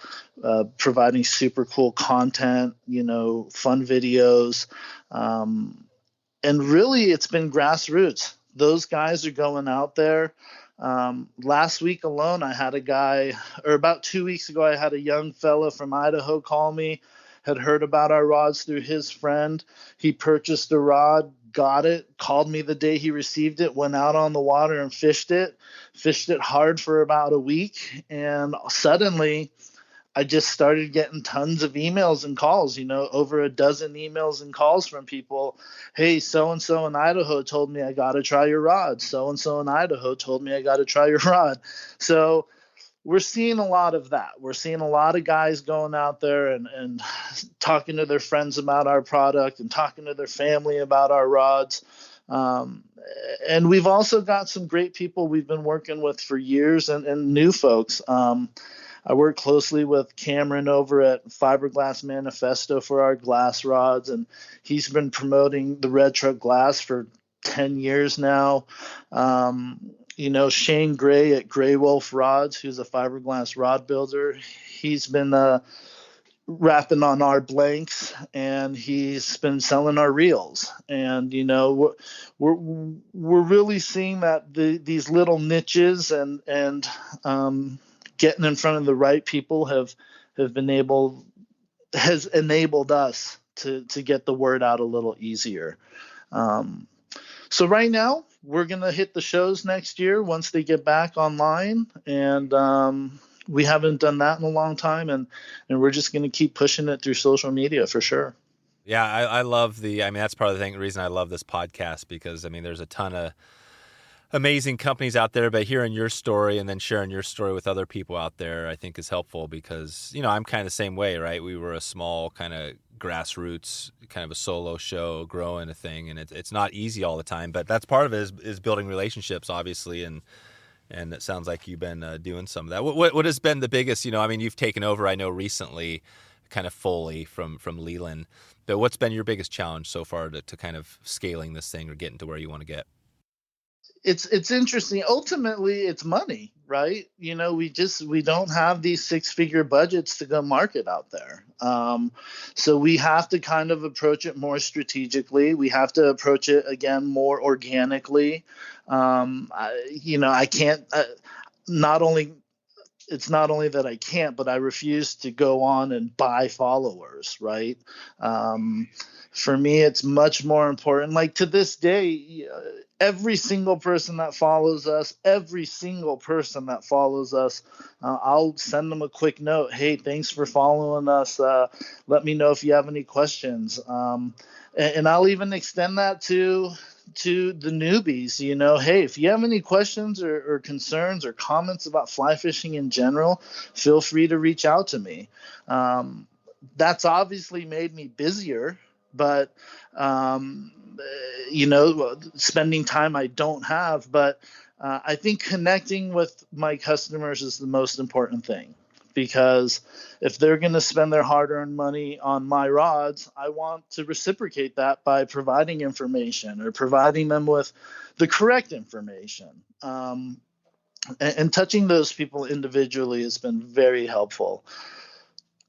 [SPEAKER 1] providing super cool content, fun videos. And really, it's been grassroots. Those guys are going out there. Last week alone, I had a guy, or about 2 weeks ago, I had a young fella from Idaho call me, had heard about our rods through his friend. He purchased a rod, got it, called me the day he received it, went out on the water and fished it hard for about a week. And suddenly I just started getting tons of emails and calls, over a dozen emails and calls from people. Hey, so-and-so in Idaho told me I got to try your rod. So-and-so in Idaho told me I got to try your rod. So we're seeing a lot of that. We're seeing a lot of guys going out there and talking to their friends about our product and talking to their family about our rods. And we've also got some great people we've been working with for years and new folks. I work closely with Cameron over at Fiberglass Manifesto for our glass rods, and he's been promoting the red truck glass for 10 years now. Shane Gray at Gray Wolf Rods, who's a fiberglass rod builder, he's been wrapping on our blanks, and he's been selling our reels. And we're really seeing that these little niches and getting in front of the right people has enabled us to get the word out a little easier. So right now we're going to hit the shows next year once they get back online. And we haven't done that in a long time. And we're just going to keep pushing it through social media for sure.
[SPEAKER 2] Yeah. I love that's part of the reason I love this podcast, because there's a ton of amazing companies out there, but hearing your story and then sharing your story with other people out there, I think is helpful, because, I'm kind of the same way, right? We were a small kind of grassroots, kind of a solo show, growing a thing. And it's not easy all the time, but that's part of it is building relationships, obviously. And it sounds like you've been doing some of that. What has been the biggest, you've taken over, I know recently, kind of fully from Leland, but what's been your biggest challenge so far to kind of scaling this thing or getting to where you want to get?
[SPEAKER 1] It's interesting. Ultimately, it's money, right? We don't have these 6-figure budgets to go market out there. So we have to kind of approach it more strategically. We have to approach it again more organically. I can't. It's not only that I can't, but I refuse to go on and buy followers, right? For me, it's much more important. Like to this day, every single person that follows us, I'll send them a quick note. Hey, thanks for following us. Let me know if you have any questions. And I'll even extend that to the newbies. Hey, if you have any questions or concerns or comments about fly fishing in general, feel free to reach out to me. That's obviously made me busier, but spending time I don't have. But I think connecting with my customers is the most important thing, because if they're going to spend their hard-earned money on my rods, I want to reciprocate that by providing information or providing them with the correct information. And touching those people individually has been very helpful.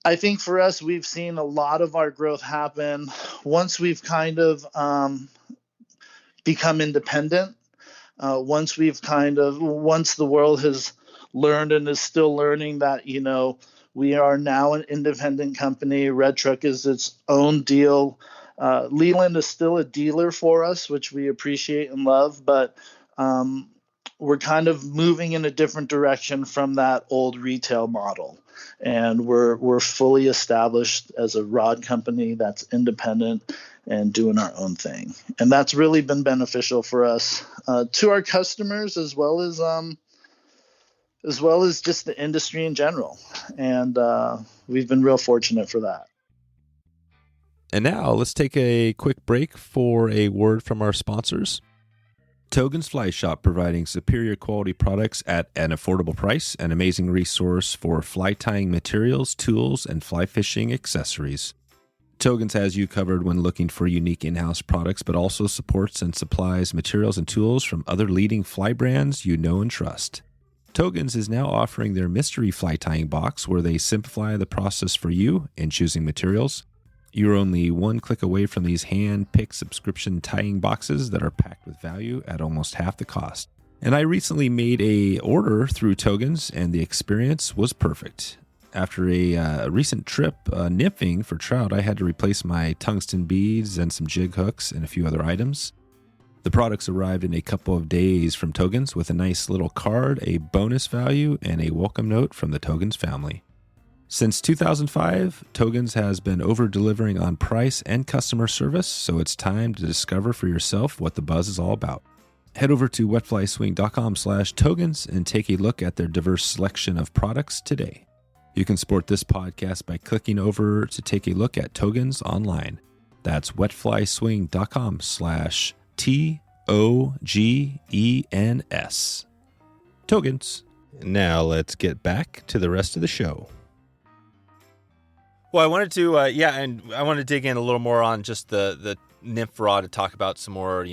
[SPEAKER 1] I think for us, we've seen a lot of our growth happen once we've kind of become independent. Once the world has learned and is still learning that, we are now an independent company. Red Truck is its own deal. Leland is still a dealer for us, which we appreciate and love, but we're kind of moving in a different direction from that old retail model. And we're fully established as a rod company that's independent and doing our own thing. And that's really been beneficial for us, to our customers, as well as just the industry in general. And we've been real fortunate for that.
[SPEAKER 2] And now let's take a quick break for a word from our sponsors. Togen's Fly Shop, providing superior quality products at an affordable price, an amazing resource for fly tying materials, tools, and fly fishing accessories. Togen's has you covered when looking for unique in-house products, but also supports and supplies materials and tools from other leading fly brands you know and trust. Togen's is now offering their mystery fly tying box, where they simplify the process for you in choosing materials. You're only one click away from these hand-picked subscription tying boxes that are packed with value at almost half the cost. And I recently made a order through Togen's, and the experience was perfect. After a recent trip nymphing for trout, I had to replace my tungsten beads and some jig hooks and a few other items. The products arrived in a couple of days from Togen's with a nice little card, a bonus value, and a welcome note from the Togen's family. Since 2005, Togen's has been over-delivering on price and customer service, so it's time to discover for yourself what the buzz is all about. Head over to wetflyswing.com/Togens and take a look at their diverse selection of products today. You can support this podcast by clicking over to take a look at Togen's online. That's wetflyswing.com/TOGENS. Togen's. Now let's get back to the rest of the show.
[SPEAKER 4] Well, I wanted to, and I want to dig in a little more on just the nymph rod to talk about some more,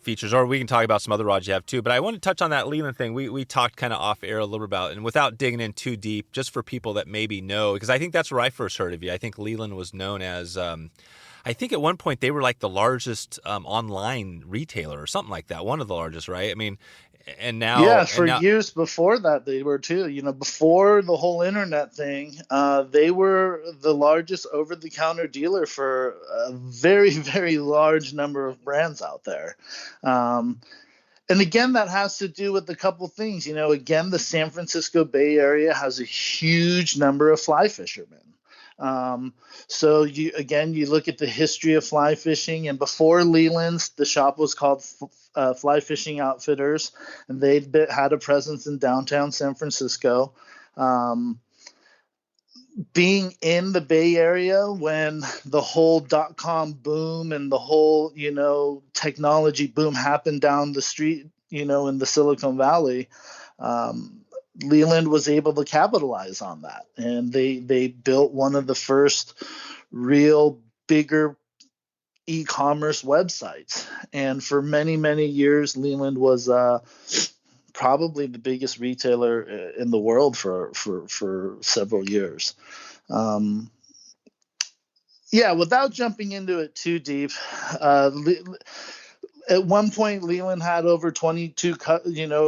[SPEAKER 4] features, or we can talk about some other rods you have too. But I want to touch on that Leland thing. We talked kind of off air a little bit about, and without digging in too deep, just for people that maybe know, because I think that's where I first heard of you. I think Leland was known as, I think at one point they were like the largest online retailer or something like that. One of the largest, right? I mean, and now,
[SPEAKER 1] years before that they were too. Before the whole internet thing, they were the largest over-the-counter dealer for a very, very large number of brands out there. And again, that has to do with a couple things. Again, the San Francisco Bay Area has a huge number of fly fishermen. So you look at the history of fly fishing, and before Leland's, the shop was called Fly Fishing Outfitters, and they'd had a presence in downtown San Francisco. Being in the Bay Area when the whole .com boom and the whole, technology boom happened down the street, in the Silicon Valley, Leland was able to capitalize on that, and they built one of the first real bigger e-commerce websites. And for many, many years, Leland was probably the biggest retailer in the world for several years. Without jumping into it too deep, at one point, Leland had over 22,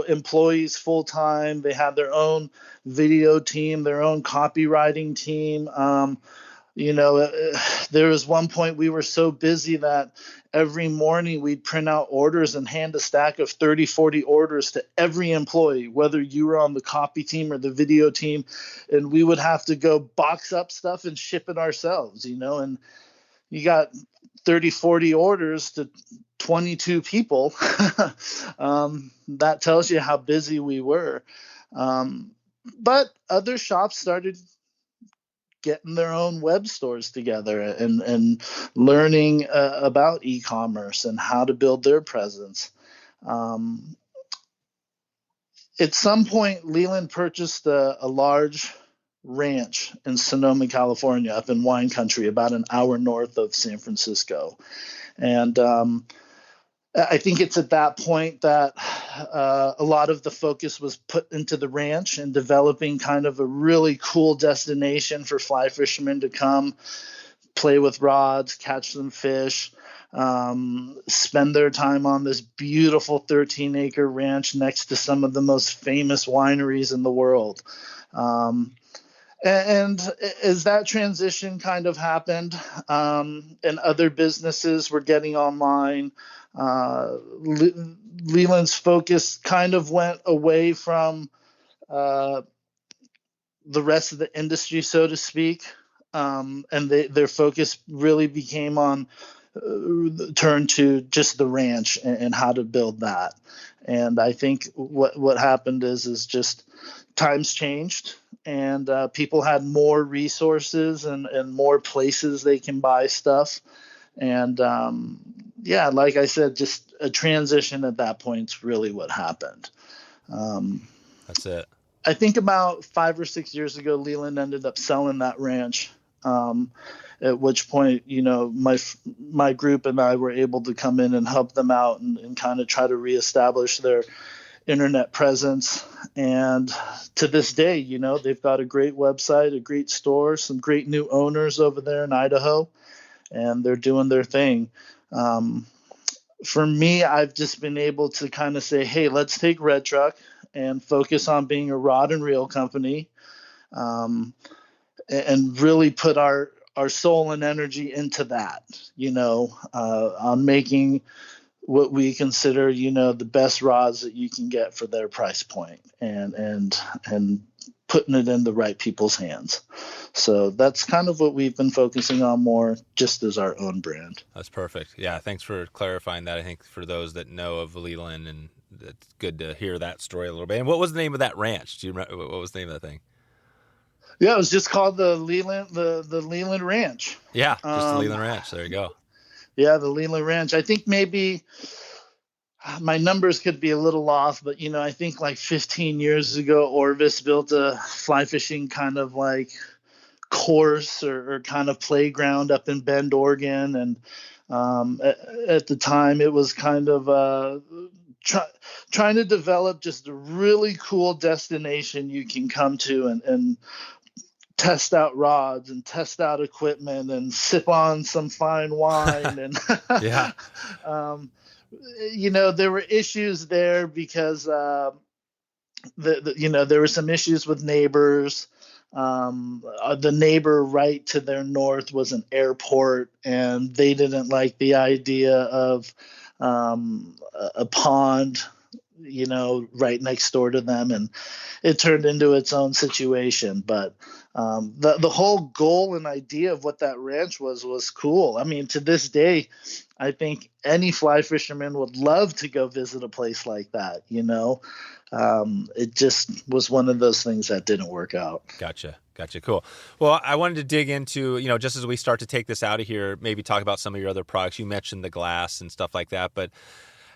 [SPEAKER 1] employees full time. They had their own video team, their own copywriting team. There was one point we were so busy that every morning we'd print out orders and hand a stack of 30, 40 orders to every employee, whether you were on the copy team or the video team, and we would have to go box up stuff and ship it ourselves, and you got 30, 40 orders to 22 people. That tells you how busy we were. But other shops started getting their own web stores together and learning about e-commerce and how to build their presence. At some point, Leland purchased a large ranch in Sonoma, California, up in wine country, about an hour north of San Francisco. And I think it's at that point that a lot of the focus was put into the ranch and developing kind of a really cool destination for fly fishermen to come play with rods, catch some fish, spend their time on this beautiful 13-acre ranch next to some of the most famous wineries in the world. And as that transition kind of happened, and other businesses were getting online, Leland's focus kind of went away from uh, the rest of the industry, so to speak. And their focus really became on turn to just the ranch and how to build that. And I think what happened is just times changed, and people had more resources and more places they can buy stuff. And yeah, like I said, just a transition at that point's really what happened.
[SPEAKER 4] That's it.
[SPEAKER 1] I think about 5 or 6 years ago, Leland ended up selling that ranch. At which point, my group and I were able to come in and help them out and kind of try to reestablish their internet presence. And to this day, they've got a great website, a great store, some great new owners over there in Idaho, and they're doing their thing. For me, I've just been able to kind of say, hey, let's take Red Truck and focus on being a rod and reel company, and really put our soul and energy into that, on making what we consider, the best rods that you can get for their price point, and putting it in the right people's hands. So that's kind of what we've been focusing on more, just as our own brand.
[SPEAKER 4] That's perfect. Yeah, thanks for clarifying that. I think for those that know of Leland, and it's good to hear that story a little bit. And what was the name of that ranch? Do you remember what was the name of that thing?
[SPEAKER 1] Yeah, it was just called the Leland Ranch.
[SPEAKER 4] Yeah, just the Leland Ranch. There you go.
[SPEAKER 1] Yeah, the Leland Ranch. I think maybe my numbers could be a little off, but I think like 15 years ago, Orvis built a fly fishing kind of like course or kind of playground up in Bend, Oregon, and at the time it was kind of trying to develop just a really cool destination you can come to and test out rods and test out equipment and sip on some fine wine. And
[SPEAKER 4] yeah.
[SPEAKER 1] There were issues there because there were some issues with neighbors. The neighbor right to their north was an airport, and they didn't like the idea of a pond, right next door to them, and it turned into its own situation. But the whole goal and idea of what that ranch was cool. I mean, to this day, I think any fly fisherman would love to go visit a place like that. It just was one of those things that didn't work out.
[SPEAKER 4] Gotcha. Cool. Well, I wanted to dig into, just as we start to take this out of here, maybe talk about some of your other products. You mentioned the glass and stuff like that, but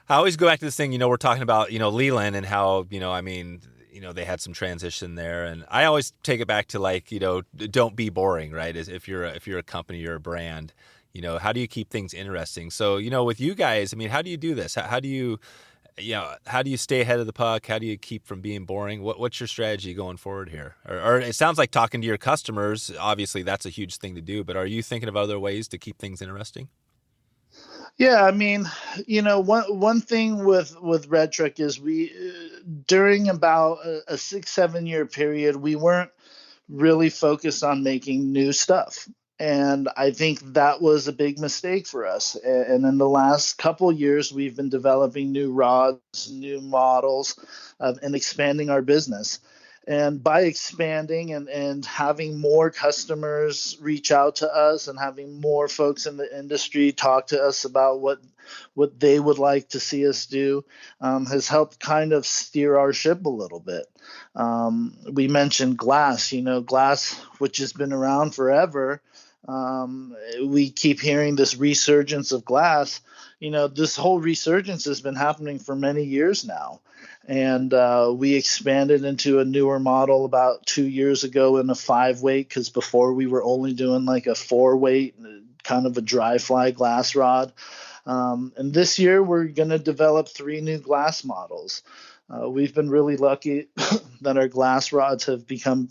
[SPEAKER 4] I always go back to this thing, we're talking about, Leland and how, they had some transition there. And I always take it back to like, don't be boring, right? As if you're a company or a brand, how do you keep things interesting? So, with you guys, I mean, how do you do this? How do you stay ahead of the puck? How do you keep from being boring? What's your strategy going forward here? Or it sounds like talking to your customers, obviously that's a huge thing to do, but are you thinking of other ways to keep things interesting?
[SPEAKER 1] Yeah, I mean, one thing with Red Truck is we, during about a 6-7 year period, we weren't really focused on making new stuff. And I think that was a big mistake for us. And in the last couple of years, we've been developing new rods, new models, and expanding our business. And by expanding and having more customers reach out to us and having more folks in the industry talk to us about what they would like to see us do, has helped kind of steer our ship a little bit. We mentioned glass, glass, which has been around forever. We keep hearing this resurgence of glass. This whole resurgence has been happening for many years now. And we expanded into a newer model about 2 years ago in a 5-weight, because before we were only doing like a 4-weight, kind of a dry fly glass rod. And this year we're going to develop 3 new glass models. We've been really lucky that our glass rods have become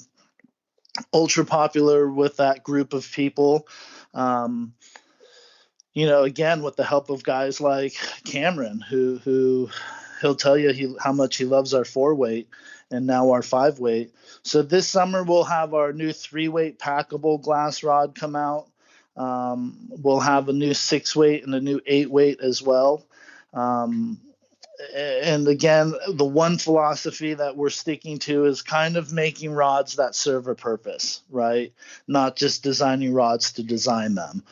[SPEAKER 1] ultra popular with that group of people. Again, with the help of guys like Cameron, who he'll tell you how much he loves our 4-weight. and now our 5-weight. So this summer we'll have our new 3-weight packable glass rod come out. We'll have a new 6-weight and a new 8-weight as well. And again, the one philosophy that we're sticking to is kind of making rods that serve a purpose, right? Not just designing rods to design them.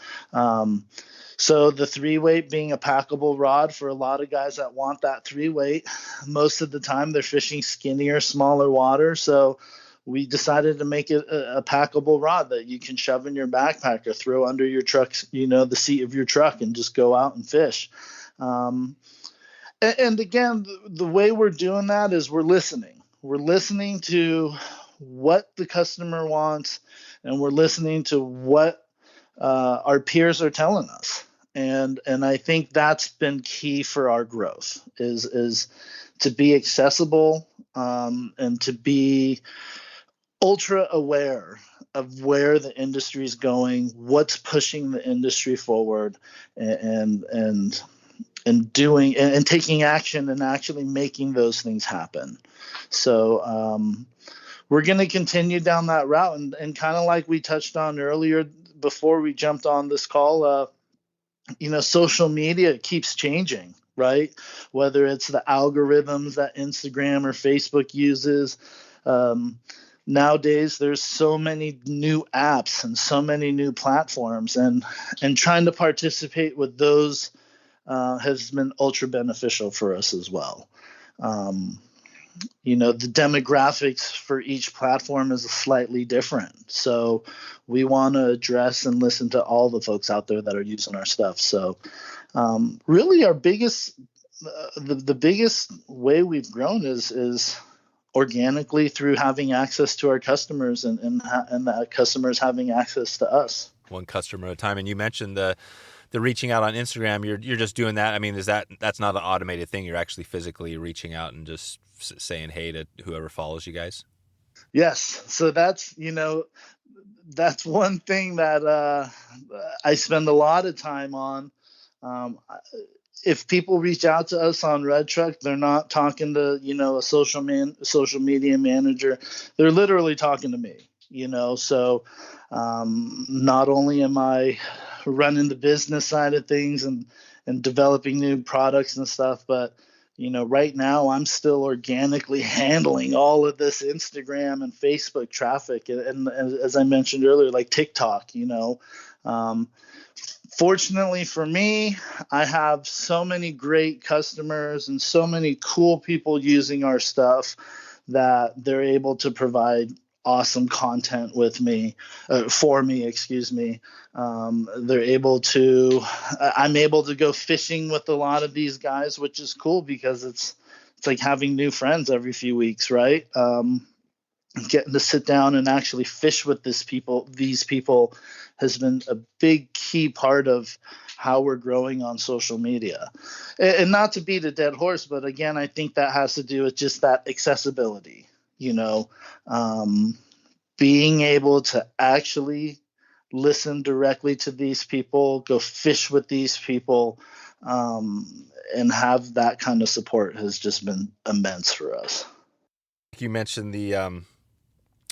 [SPEAKER 1] So the 3-weight being a packable rod for a lot of guys that want that 3-weight, most of the time they're fishing skinnier, smaller water. So we decided to make it a packable rod that you can shove in your backpack or throw under your truck's, the seat of your truck and just go out and fish. And again, the way we're doing that is we're listening. We're listening to what the customer wants, and we're listening to what our peers are telling us. And I think that's been key for our growth is to be accessible and to be ultra aware of where the industry is going, what's pushing the industry forward, and doing and taking action and actually making those things happen. So we're going to continue down that route, and kind of like we touched on earlier before we jumped on this call, social media keeps changing, right? Whether it's the algorithms that Instagram or Facebook uses. Nowadays, there's so many new apps and so many new platforms, and trying to participate with those has been ultra beneficial for us as well. The demographics for each platform is slightly different. So we want to address and listen to all the folks out there that are using our stuff. So really our biggest, the biggest way we've grown is organically through having access to our customers and the customers having access to us. One
[SPEAKER 4] customer at a time. And you mentioned the reaching out on Instagram. You're just doing that. I mean, that's not an automated thing. You're actually physically reaching out and just saying hey to whoever follows you guys.
[SPEAKER 1] Yes. So that's one thing that I spend a lot of time on. If people reach out to us on Red Truck, they're not talking to, a social media manager. They're literally talking to me, so not only am I running the business side of things and developing new products and stuff, but right now I'm still organically handling all of this Instagram and Facebook traffic. And as I mentioned earlier, like TikTok, fortunately for me, I have so many great customers and so many cool people using our stuff that they're able to provide awesome content for me. I'm able to go fishing with a lot of these guys, which is cool because it's like having new friends every few weeks, right? Getting to sit down and actually fish with these people has been a big key part of how we're growing on social media. And not to beat a dead horse, but again, I think that has to do with just that accessibility, being able to actually listen directly to these people, go fish with these people, and have that kind of support has just been immense for us.
[SPEAKER 4] You mentioned the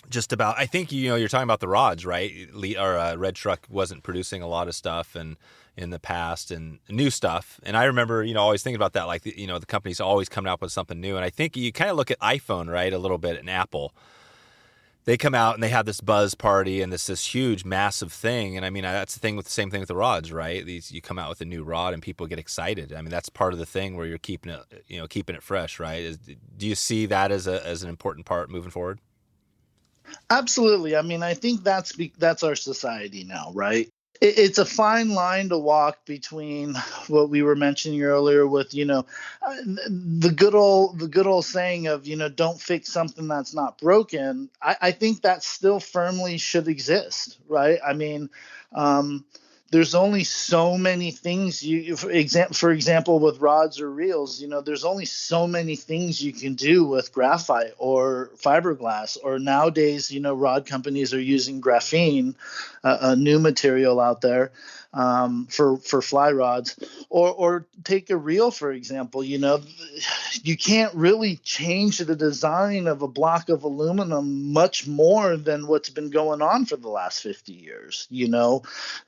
[SPEAKER 4] just about, I think, you're talking about the rods, right? Red Truck wasn't producing a lot of stuff and in the past and new stuff. And I remember, always thinking about that, like, the company's always coming out with something new. And I think you kind of look at iPhone, right? A little bit, and Apple. They come out and they have this buzz party and this huge, massive thing. And I mean, that's the same thing with the rods, right? You come out with a new rod and people get excited. I mean, that's part of the thing where you're keeping it fresh, right? Do you see that as an important part moving forward?
[SPEAKER 1] Absolutely. I mean, I think that's our society now, right? It's a fine line to walk between what we were mentioning earlier with, the good old saying of, don't fix something that's not broken. I think that still firmly should exist, right? I mean, there's only so many things for example, with rods or reels, there's only so many things you can do with graphite or fiberglass, or nowadays, rod companies are using graphene, a new material out there. for fly rods, or take a reel, for example. You can't really change the design of a block of aluminum much more than what's been going on for the last 50 years,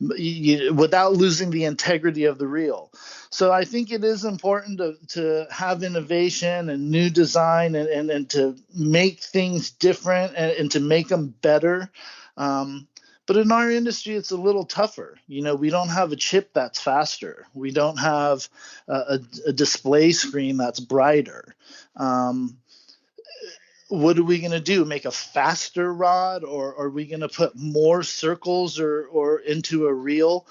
[SPEAKER 1] without losing the integrity of the reel. So I think it is important to have innovation and new design, and to make things different, and to make them better. But in our industry, it's a little tougher. We don't have a chip that's faster. We don't have a display screen that's brighter. What are we going to do? Make a faster rod, or are we going to put more circles or into a reel?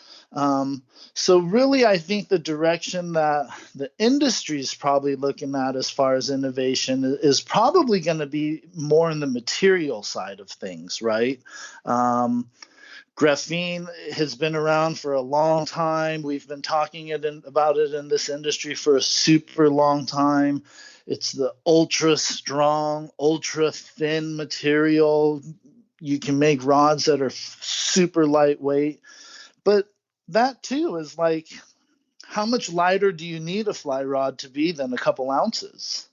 [SPEAKER 1] So really, I think the direction that the industry is probably looking at as far as innovation is probably going to be more in the material side of things, right? Graphene has been around for a long time. We've been talking about it in this industry for a super long time. It's the ultra strong, ultra thin material. You can make rods that are super lightweight. But that too is like, how much lighter do you need a fly rod to be than a couple ounces?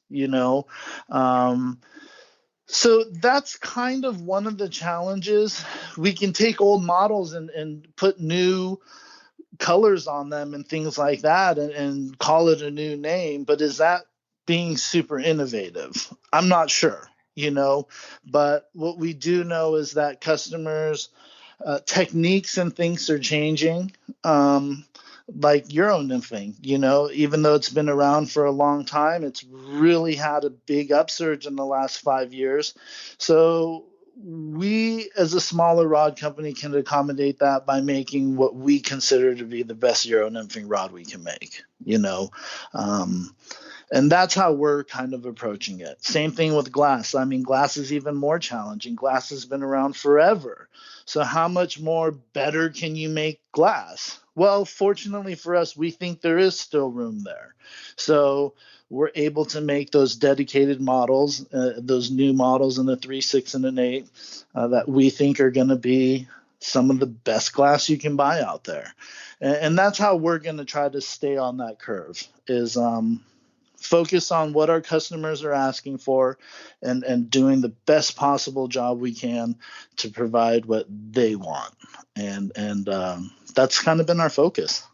[SPEAKER 1] So that's kind of one of the challenges. We can take old models and put new colors on them and things like that, and call it a new name. But is that being super innovative? I'm not sure, but what we do know is that customers' techniques and things are changing. Like Euro nymphing, even though it's been around for a long time, it's really had a big upsurge in the last 5 years. So we, as a smaller rod company, can accommodate that by making what we consider to be the best Euro nymphing rod we can make, and that's how we're kind of approaching it. Same thing with glass. I mean, glass is even more challenging. Glass has been around forever. So how much more better can you make glass? Well, fortunately for us, we think there is still room there. So we're able to make those dedicated models, those new models in the 3, 6, and an 8 that we think are going to be some of the best glass you can buy out there. And that's how we're going to try to stay on that curve, is focus on what our customers are asking for, and doing the best possible job we can to provide what they want. And that's kind of been our focus.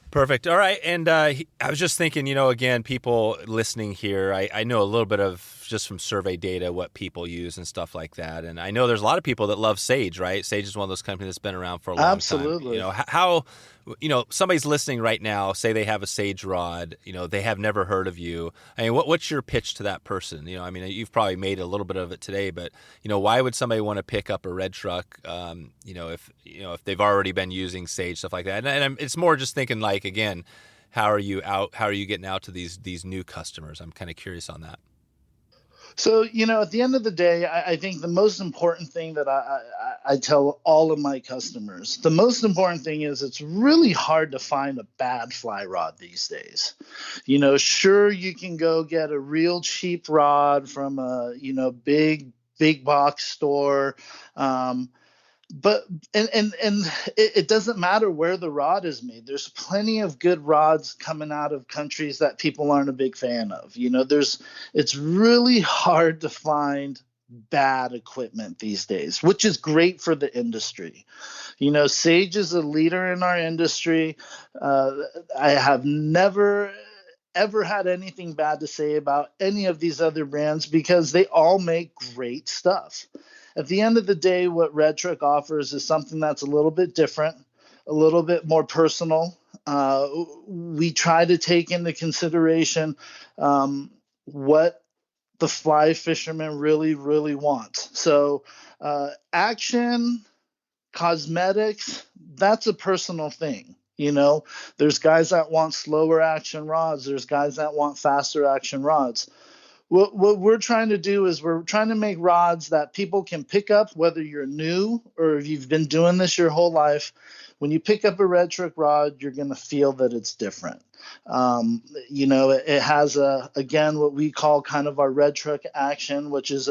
[SPEAKER 4] Perfect. All right. And I was just thinking, again, people listening here, I know a little bit of just from survey data, what people use and stuff like that. And I know there's a lot of people that love Sage, right? Sage is one of those companies that's been around for a long
[SPEAKER 1] Absolutely.
[SPEAKER 4] time. How somebody's listening right now, say they have a Sage rod, they have never heard of you. I mean, what's your pitch to that person? You've probably made a little bit of it today, but, why would somebody want to pick up a Red Truck, if they've already been using Sage, stuff like that? And it's more just thinking, like, again, how are you getting out to these new customers? I'm kind of curious on that.
[SPEAKER 1] So, at the end of the day, I think the most important thing that I tell all of my customers, the most important thing is it's really hard to find a bad fly rod these days. Sure, you can go get a real cheap rod from a, big box store. But it doesn't matter where the rod is made. There's plenty of good rods coming out of countries that people aren't a big fan of. It's really hard to find bad equipment these days, which is great for the industry. Sage is a leader in our industry. I have never ever had anything bad to say about any of these other brands, because they all make great stuff. At the end of the day, what Red Truck offers is something that's a little bit different, a little bit more personal. We try to take into consideration what the fly fisherman really, really wants. So action, cosmetics, that's a personal thing. There's guys that want slower action rods. There's guys that want faster action rods. What we're trying to do is we're trying to make rods that people can pick up, whether you're new or if you've been doing this your whole life. when you pick up a red trick rod, you're going to feel that it's different. It has again, what we call kind of our red truck action, which is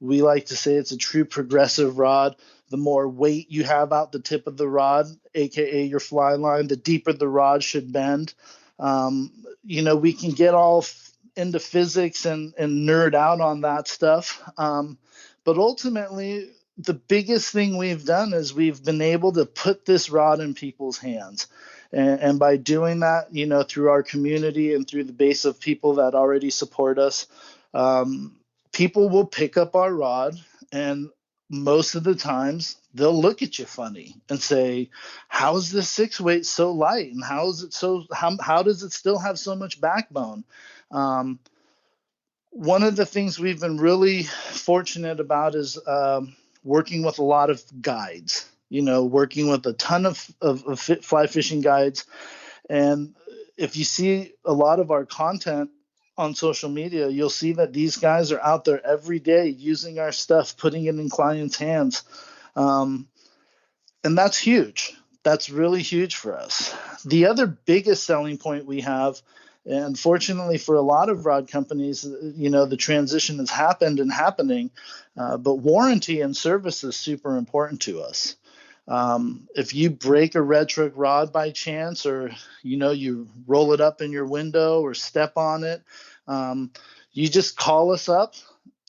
[SPEAKER 1] we like to say it's a true progressive rod. The more weight you have out the tip of the rod, AKA your fly line, the deeper the rod should bend. We can get all into physics and nerd out on that stuff. But ultimately, the biggest thing we've done is we've been able to put this rod in people's hands. And by doing that, through our community and through the base of people that already support us, people will pick up our rod, and most of the times they'll look at you funny and say, how is this 6-weight so light? And how does it still have so much backbone? One of the things we've been really fortunate about is working with a lot of guides, working with a ton of fly fishing guides. And if you see a lot of our content on social media, you'll see that these guys are out there every day using our stuff, putting it in clients' hands. And that's huge. That's really huge for us. The other biggest selling point we have, and fortunately for a lot of rod companies, the transition has happened and happening, but warranty and service is super important to us. If you break a red trick rod by chance, or you roll it up in your window or step on it, you just call us up,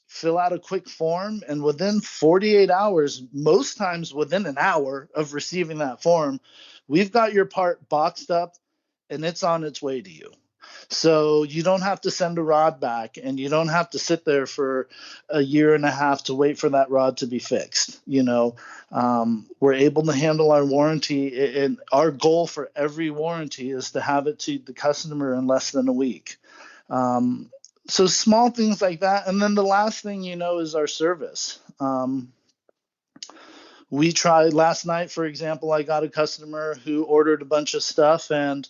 [SPEAKER 1] fill out a quick form, and within 48 hours, most times within an hour of receiving that form, we've got your part boxed up and it's on its way to you. So you don't have to send a rod back, and you don't have to sit there for a year and a half to wait for that rod to be fixed. We're able to handle our warranty, and our goal for every warranty is to have it to the customer in less than a week. So small things like that. And then the last thing, is our service. We tried last night, for example, I got a customer who ordered a bunch of stuff, and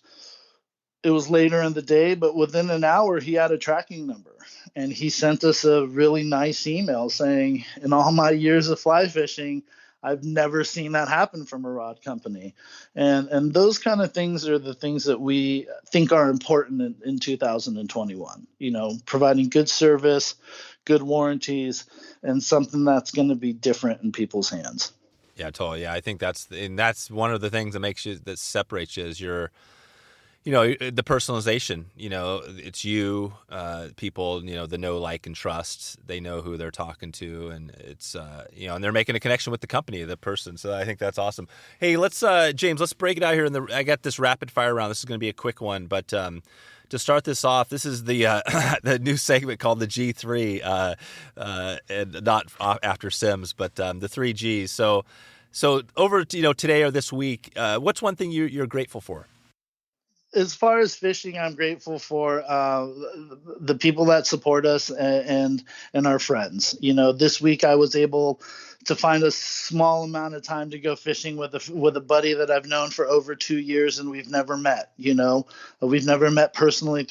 [SPEAKER 1] it was later in the day, but within an hour, he had a tracking number, and he sent us a really nice email saying, in all my years of fly fishing, I've never seen that happen from a rod company. And those kind of things are the things that we think are important in 2021, providing good service, good warranties, and something that's going to be different in people's hands.
[SPEAKER 4] Yeah, totally. Yeah, I think that's one of the things that separates you is the personalization, it's you, people, the know, like, and trust. They know who they're talking to, and it's, and they're making a connection with the company, the person. So I think that's awesome. Hey, James, let's break it out here. I got this rapid fire round. This is going to be a quick one, but to start this off, this is the the new segment called the G3, and not after Sims, but the 3 Gs. So over, today or this week, what's one thing you're grateful for?
[SPEAKER 1] As far as fishing, I'm grateful for the people that support us and our friends. This week I was able to find a small amount of time to go fishing with a buddy that I've known for over 2 years, and we've never met. We've never met personally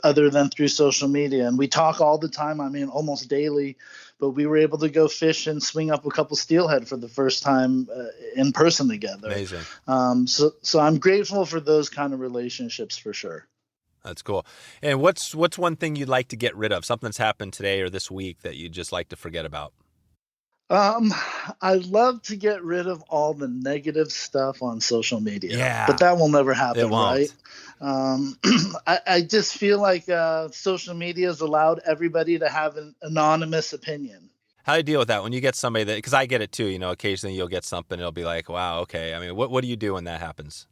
[SPEAKER 1] other than through social media, and we talk all the time. I mean, almost daily. But we were able to go fish and swing up a couple steelhead for the first time in person together.
[SPEAKER 4] Amazing.
[SPEAKER 1] So I'm grateful for those kind of relationships for sure.
[SPEAKER 4] That's cool. And what's one thing you'd like to get rid of? Something that's happened today or this week that you'd just like to forget about?
[SPEAKER 1] I'd love to get rid of all the negative stuff on social media.
[SPEAKER 4] Yeah.
[SPEAKER 1] But that will never happen,
[SPEAKER 4] it won't.
[SPEAKER 1] right? I just feel like social media has allowed everybody to have an anonymous opinion.
[SPEAKER 4] How do you deal with that when you get somebody because I get it too, occasionally you'll get something, it'll be like, wow, okay. I mean, what do you do when that happens?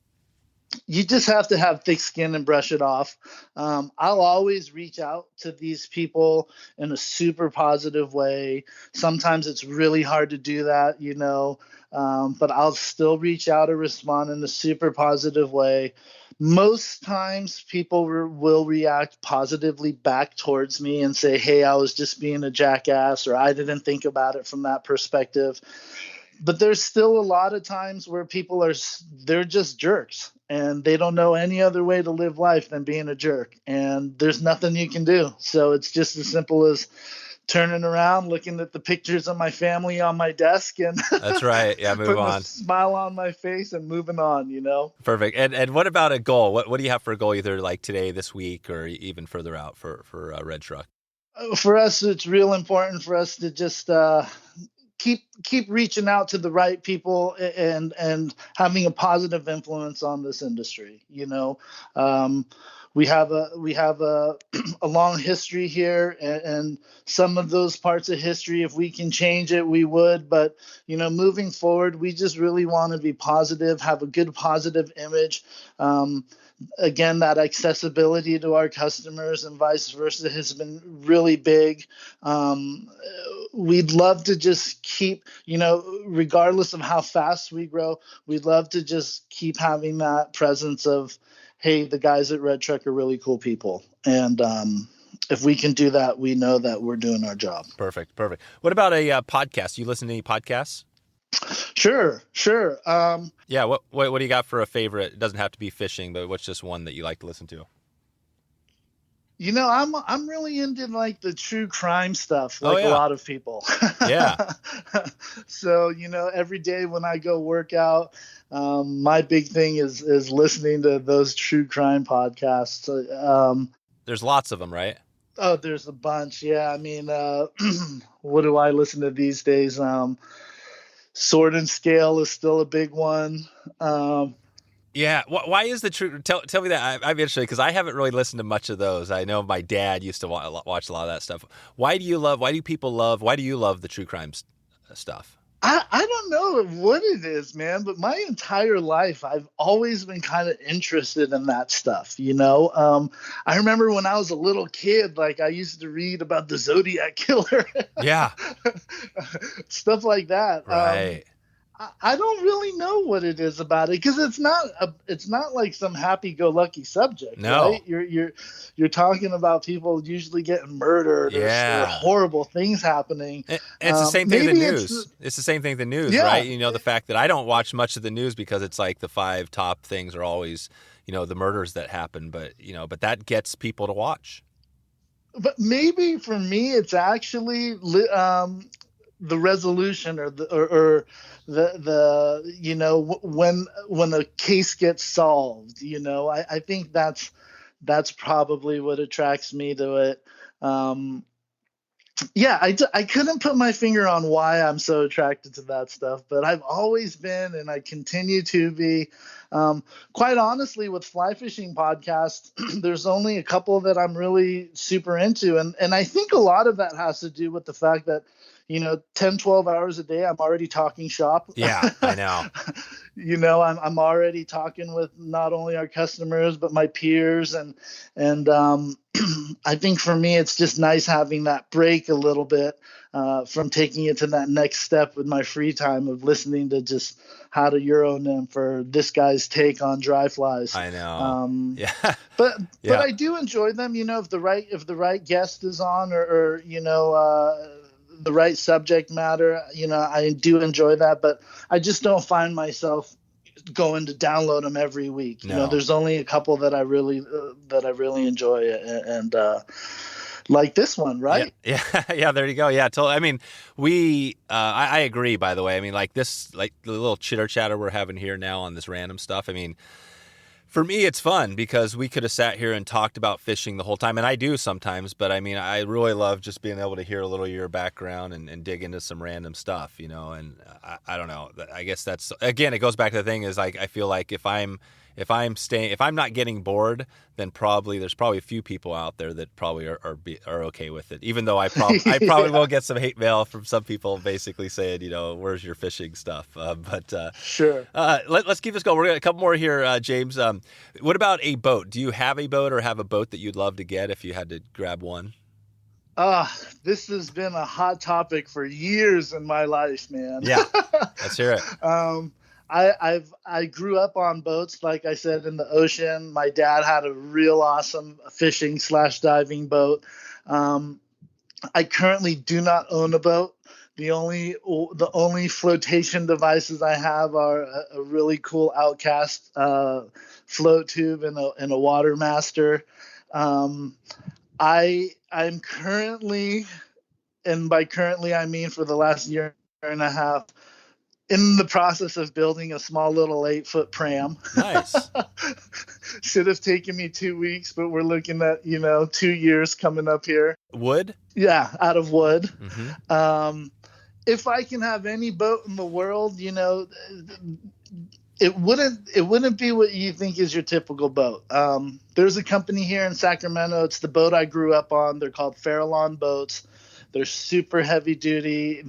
[SPEAKER 1] You just have to have thick skin and brush it off. I'll always reach out to these people in a super positive way. Sometimes it's really hard to do that, but I'll still reach out or respond in a super positive way. Most times people will react positively back towards me and say, hey, I was just being a jackass, or I didn't think about it from that perspective. But there's still a lot of times where people they're just jerks, and they don't know any other way to live life than being a jerk. And there's nothing you can do. So it's just as simple as turning around, looking at the pictures of my family on my desk, and
[SPEAKER 4] That's right. Yeah, move
[SPEAKER 1] putting
[SPEAKER 4] on.
[SPEAKER 1] a smile on my face and moving on,
[SPEAKER 4] Perfect. And what about a goal? What do you have for a goal, either like today, this week, or even further out for Red Truck?
[SPEAKER 1] For us, it's real important for us to just keep reaching out to the right people and having a positive influence on this industry. We have a a long history here, and some of those parts of history, if we can change it, we would. But moving forward, we just really want to be positive, have a good positive image. Again, that accessibility to our customers and vice versa has been really big. We'd love to just keep, regardless of how fast we grow, we'd love to just keep having that presence of, hey, the guys at Red Truck are really cool people. And if we can do that, we know that we're doing our job.
[SPEAKER 4] Perfect. What about a podcast? You listen to any podcasts?
[SPEAKER 1] Sure.
[SPEAKER 4] Yeah. What do you got for a favorite? It doesn't have to be fishing, but what's just one that you like to listen to?
[SPEAKER 1] I'm really into like the true crime stuff, a lot of people.
[SPEAKER 4] Yeah.
[SPEAKER 1] So, every day when I go work out, my big thing is listening to those true crime podcasts.
[SPEAKER 4] There's lots of them, right?
[SPEAKER 1] Oh, there's a bunch. Yeah. I mean, what do I listen to these days? Sword and Scale is still a big one.
[SPEAKER 4] Yeah. Why is the true? Tell me that. I'm interested because I haven't really listened to much of those. I know my dad used to watch a lot of that stuff. Why do you love the true crime stuff?
[SPEAKER 1] I don't know what it is, man, but my entire life I've always been kind of interested in that stuff. I remember when I was a little kid, like I used to read about the Zodiac Killer.
[SPEAKER 4] Yeah.
[SPEAKER 1] Stuff like that.
[SPEAKER 4] Right.
[SPEAKER 1] I don't really know what it is about it, because it's not like some happy-go-lucky subject.
[SPEAKER 4] No.
[SPEAKER 1] Right? You're talking about people usually getting murdered or horrible things happening.
[SPEAKER 4] It's the same thing with the news. It's the same thing with the news, right? The fact that I don't watch much of the news because it's like the 5 top things are always, the murders that happen, but that gets people to watch.
[SPEAKER 1] But maybe for me, it's actually the resolution or the when a case gets solved. I think that's probably what attracts me to it. I couldn't put my finger on why I'm so attracted to that stuff, but I've always been, and I continue to be. Quite honestly, with fly fishing podcasts, there's only a couple that I'm really super into. And I think a lot of that has to do with the fact that, 10, 12 hours a day, I'm already talking shop.
[SPEAKER 4] Yeah, I know.
[SPEAKER 1] I'm already talking with not only our customers, but my peers. And I think for me, it's just nice having that break a little bit from taking it to that next step with my free time of listening to just how to Euro nymph or this guy's take on dry flies.
[SPEAKER 4] I know.
[SPEAKER 1] But I do enjoy them. If the right guest is on or the right subject matter, I do enjoy that. But I just don't find myself going to download them every week.
[SPEAKER 4] No.
[SPEAKER 1] There's only a couple that I really enjoy and like this one, right?
[SPEAKER 4] Yeah. There you go. Yeah. I mean, I agree. By the way, I mean, like this, like the little chitter chatter we're having here now on this random stuff. I mean, for me, it's fun because we could have sat here and talked about fishing the whole time, and I do sometimes. But I mean, I really love just being able to hear a little of your background and dig into some random stuff, And I don't know. I guess that's, again, it goes back to the thing is like I feel like if I'm not getting bored, then there's probably a few people out there that probably are okay with it. Even though I probably will get some hate mail from some people basically saying, where's your fishing stuff?
[SPEAKER 1] Sure.
[SPEAKER 4] Let's keep this going. We're gonna a couple more here, James. What about a boat? Do you have a boat or have a boat that you'd love to get if you had to grab one?
[SPEAKER 1] This has been a hot topic for years in my life, man.
[SPEAKER 4] Yeah, let's hear it.
[SPEAKER 1] I grew up on boats, like I said, in the ocean. My dad had a real awesome fishing / diving boat. I currently do not own a boat. The only flotation devices I have are a really cool Outcast float tube and a Watermaster. I'm currently and by currently I mean for the last year and a half, in the process of building a small little 8-foot pram.
[SPEAKER 4] Nice.
[SPEAKER 1] Should have taken me 2 weeks, but we're looking at 2 years coming up here.
[SPEAKER 4] Wood?
[SPEAKER 1] Yeah, out of wood.
[SPEAKER 4] Mm-hmm.
[SPEAKER 1] If I can have any boat in the world, it wouldn't be what you think is your typical boat. There's a company here in Sacramento. It's the boat I grew up on. They're called Farallon boats. They're super heavy duty.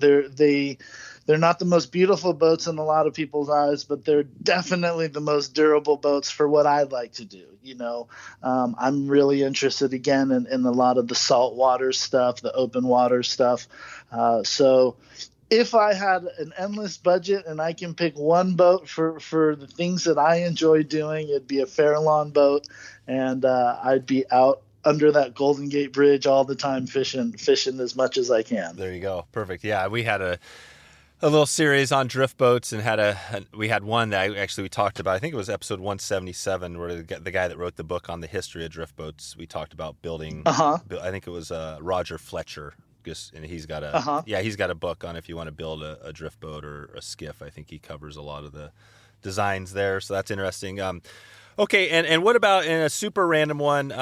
[SPEAKER 1] They're not the most beautiful boats in a lot of people's eyes, but they're definitely the most durable boats for what I like to do. I'm really interested again in a lot of the saltwater stuff, the open water stuff. So if I had an endless budget and I can pick one boat for the things that I enjoy doing, it'd be a Farallon boat, and I'd be out under that Golden Gate Bridge all the time fishing as much as I can.
[SPEAKER 4] There you go. Perfect. Yeah, we had a little series on drift boats, and we had one that we talked about. I think it was episode 177, where the guy that wrote the book on the history of drift boats, we talked about building. I think it was Roger Fletcher, and he's got a book on if you want to build a drift boat or a skiff. I think he covers a lot of the designs there, so that's interesting. Okay, and what about in a super random one?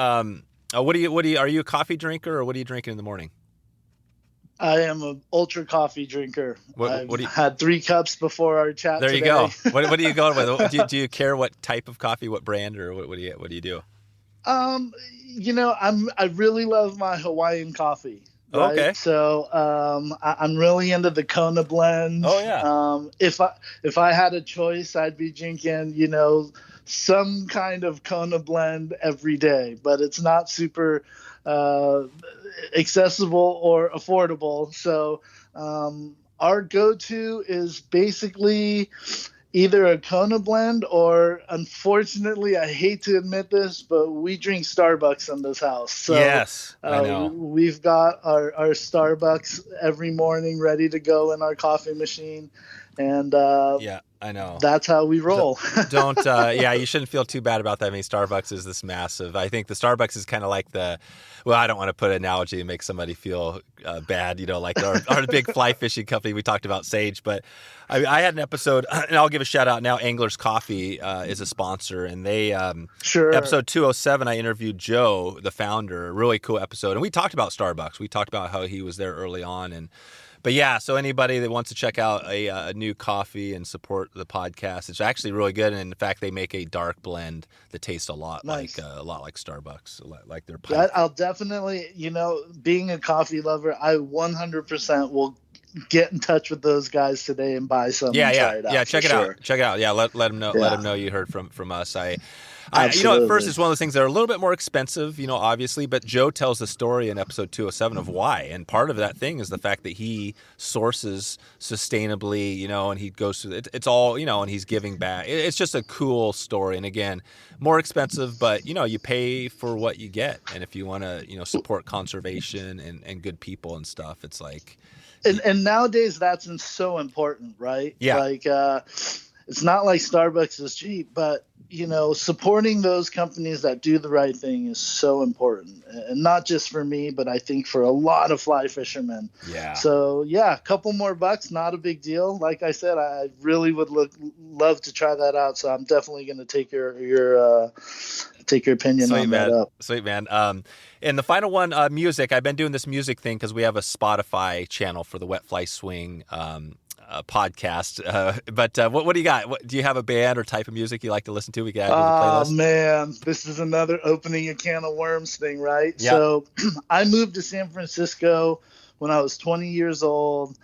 [SPEAKER 4] Are you a coffee drinker, or what are you drinking in the morning?
[SPEAKER 1] I am an ultra coffee drinker. I've had 3 cups before our chat
[SPEAKER 4] There
[SPEAKER 1] today.
[SPEAKER 4] you go. What are you going with? Do you care what type of coffee, what brand, or what do you do?
[SPEAKER 1] I really love my Hawaiian coffee. Right?
[SPEAKER 4] Okay.
[SPEAKER 1] So I'm really into the Kona blend.
[SPEAKER 4] Oh yeah.
[SPEAKER 1] If I had a choice, I'd be drinking, some kind of Kona blend every day, but it's not super accessible or affordable. So our go-to is basically either a Kona blend or, unfortunately, I hate to admit this, but we drink Starbucks in this house. So,
[SPEAKER 4] yes, I know.
[SPEAKER 1] We've got our Starbucks every morning ready to go in our coffee machine. And
[SPEAKER 4] yeah, I know.
[SPEAKER 1] That's how we roll.
[SPEAKER 4] You shouldn't feel too bad about that. I mean, Starbucks is this massive. I think the Starbucks is kind of like I don't want to put an analogy and make somebody feel bad, like our big fly fishing company. We talked about Sage, but I had an episode, and I'll give a shout out now. Angler's Coffee is a sponsor, and they, episode 207, I interviewed Joe, the founder, a really cool episode. And we talked about Starbucks. We talked about how he was there early on, But yeah, so anybody that wants to check out a new coffee and support the podcast, it's actually really good. And in fact, they make a dark blend that tastes a lot like Starbucks, like their pipe.
[SPEAKER 1] I'll definitely, being a coffee lover, I 100% will get in touch with those guys today and buy some.
[SPEAKER 4] Yeah,
[SPEAKER 1] and try it out.
[SPEAKER 4] Yeah. Check it out. Check it out. Yeah, let them know.
[SPEAKER 1] Yeah.
[SPEAKER 4] Let them know you heard from us. At first it's one of those things that are a little bit more expensive, obviously, but Joe tells the story in episode 207 of why. And part of that thing is the fact that he sources sustainably, and he goes through it's all, and he's giving back. It's just a cool story. And again, more expensive, but you pay for what you get. And if you want to, support conservation and good people and stuff, it's like.
[SPEAKER 1] And nowadays that's so important, right?
[SPEAKER 4] Yeah.
[SPEAKER 1] Like, it's not like Starbucks is cheap, but supporting those companies that do the right thing is so important, and not just for me, but I think for a lot of fly fishermen.
[SPEAKER 4] Yeah.
[SPEAKER 1] So yeah, a couple more bucks, not a big deal. Like I said, I really would love to try that out. So I'm definitely going to take your opinion on that up.
[SPEAKER 4] Sweet, man. And the final one, music. I've been doing this music thing because we have a Spotify channel for the Wet Fly Swing podcast. But what do you got? Do you have a band or type of music you like to listen to? We can add to the playlist.
[SPEAKER 1] Oh man, this is another opening a can of worms thing, right?
[SPEAKER 4] Yeah.
[SPEAKER 1] So I moved to San Francisco when I was 20 years old.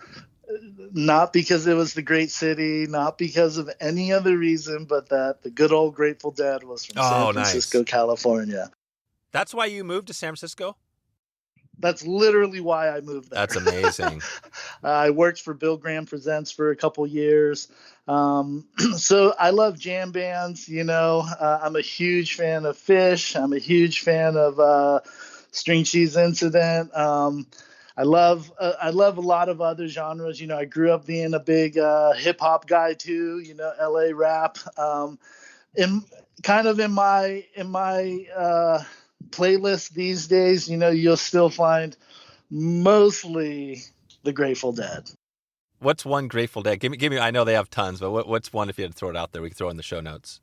[SPEAKER 1] Not because it was the great city, not because of any other reason, but that the good old Grateful Dead was from San Francisco, California.
[SPEAKER 4] That's why you moved to San Francisco?
[SPEAKER 1] That's literally why I moved there.
[SPEAKER 4] That's amazing.
[SPEAKER 1] I worked for Bill Graham Presents for a couple years. So I love jam bands. I'm a huge fan of Fish. I'm a huge fan of String Cheese Incident. I love a lot of other genres. I grew up being a big hip hop guy too. LA rap. In my playlist these days, you'll still find Mostly the Grateful Dead.
[SPEAKER 4] What's one Grateful Dead? Give me. I know they have tons, but what's one if you had to throw it out there? We can throw it in the show notes.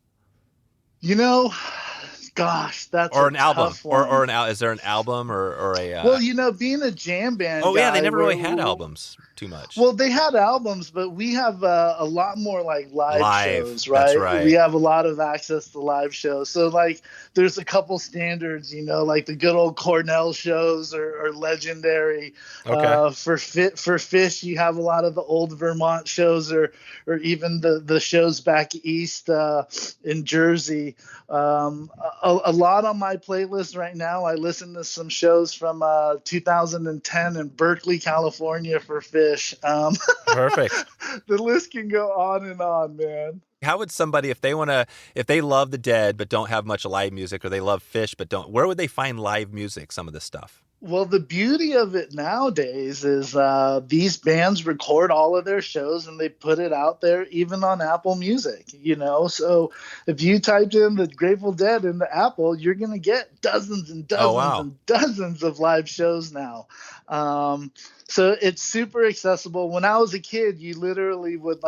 [SPEAKER 1] Gosh, that's
[SPEAKER 4] Or
[SPEAKER 1] a
[SPEAKER 4] an album,
[SPEAKER 1] tough one.
[SPEAKER 4] or is there an album or a?
[SPEAKER 1] Well, being a jam band.
[SPEAKER 4] Oh yeah, they
[SPEAKER 1] guy,
[SPEAKER 4] never really had albums too much.
[SPEAKER 1] Well, they had albums, but we have a lot more like live shows, right?
[SPEAKER 4] That's right.
[SPEAKER 1] We have a lot of access to live shows. So like, there's a couple standards, like the good old Cornell shows are legendary.
[SPEAKER 4] Okay.
[SPEAKER 1] For Fish, you have a lot of the old Vermont shows, or even the shows back east in Jersey. A lot on my playlist right now. I listen to some shows from 2010 in Berkeley, California for Fish.
[SPEAKER 4] Perfect.
[SPEAKER 1] The list can go on and on, man.
[SPEAKER 4] How would somebody, if they love the Dead but don't have much live music, or they love Fish but don't, where would they find live music? Some of this stuff.
[SPEAKER 1] Well, the beauty of it nowadays is these bands record all of their shows and they put it out there, even on Apple Music, So if you typed in the Grateful Dead into Apple, you're going to get dozens and dozens and dozens of live shows now. So it's super accessible. When I was a kid, you literally would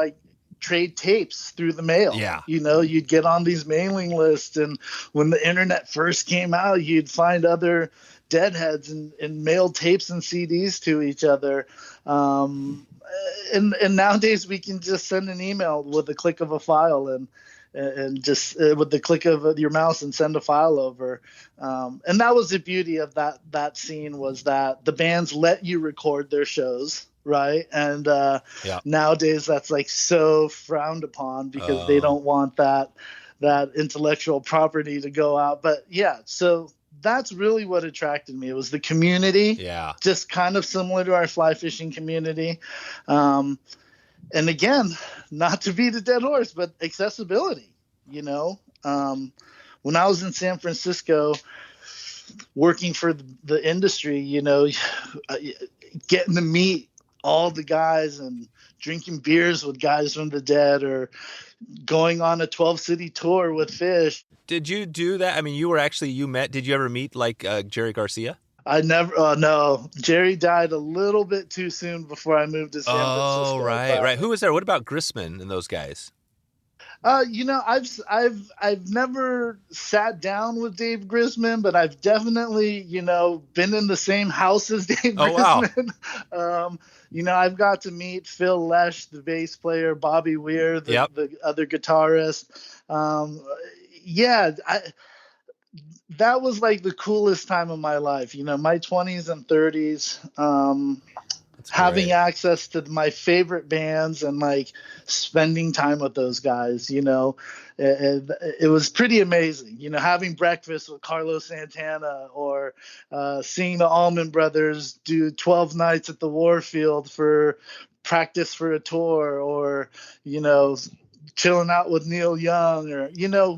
[SPEAKER 1] trade tapes through the mail.
[SPEAKER 4] Yeah.
[SPEAKER 1] You'd get on these mailing lists, and when the internet first came out, you'd find other Deadheads and mail tapes and CDs to each other. And nowadays we can just send an email with a click of a file and just with the click of your mouse and send a file over. And that was the beauty of that scene, was that the bands let you record their shows. Right. And nowadays that's so frowned upon because they don't want that intellectual property to go out. But yeah, so that's really what attracted me. It was the community. Yeah. Just kind of similar to our fly fishing community. And again, not to beat a dead horse, but accessibility, when I was in San Francisco working for the industry, getting to meet all the guys and drinking beers with guys from the Dead, or going on a 12-city tour with Fish.
[SPEAKER 4] Did you do that? I mean, did you ever meet Jerry Garcia?
[SPEAKER 1] I never, no. Jerry died a little bit too soon before I moved to San Francisco.
[SPEAKER 4] Oh, right. Who was there? What about Grissman and those guys?
[SPEAKER 1] I've never sat down with Dave Grissman, but I've definitely, been in the same house as Dave Grissman. Wow. I've got to meet Phil Lesh, the bass player, Bobby Weir, the other guitarist. That was the coolest time of my life. My 20s and 30s. Having access to my favorite bands and spending time with those guys, it was pretty amazing. Having breakfast with Carlos Santana, or seeing the Allman Brothers do 12 nights at the Warfield for practice for a tour, or chilling out with Neil Young, or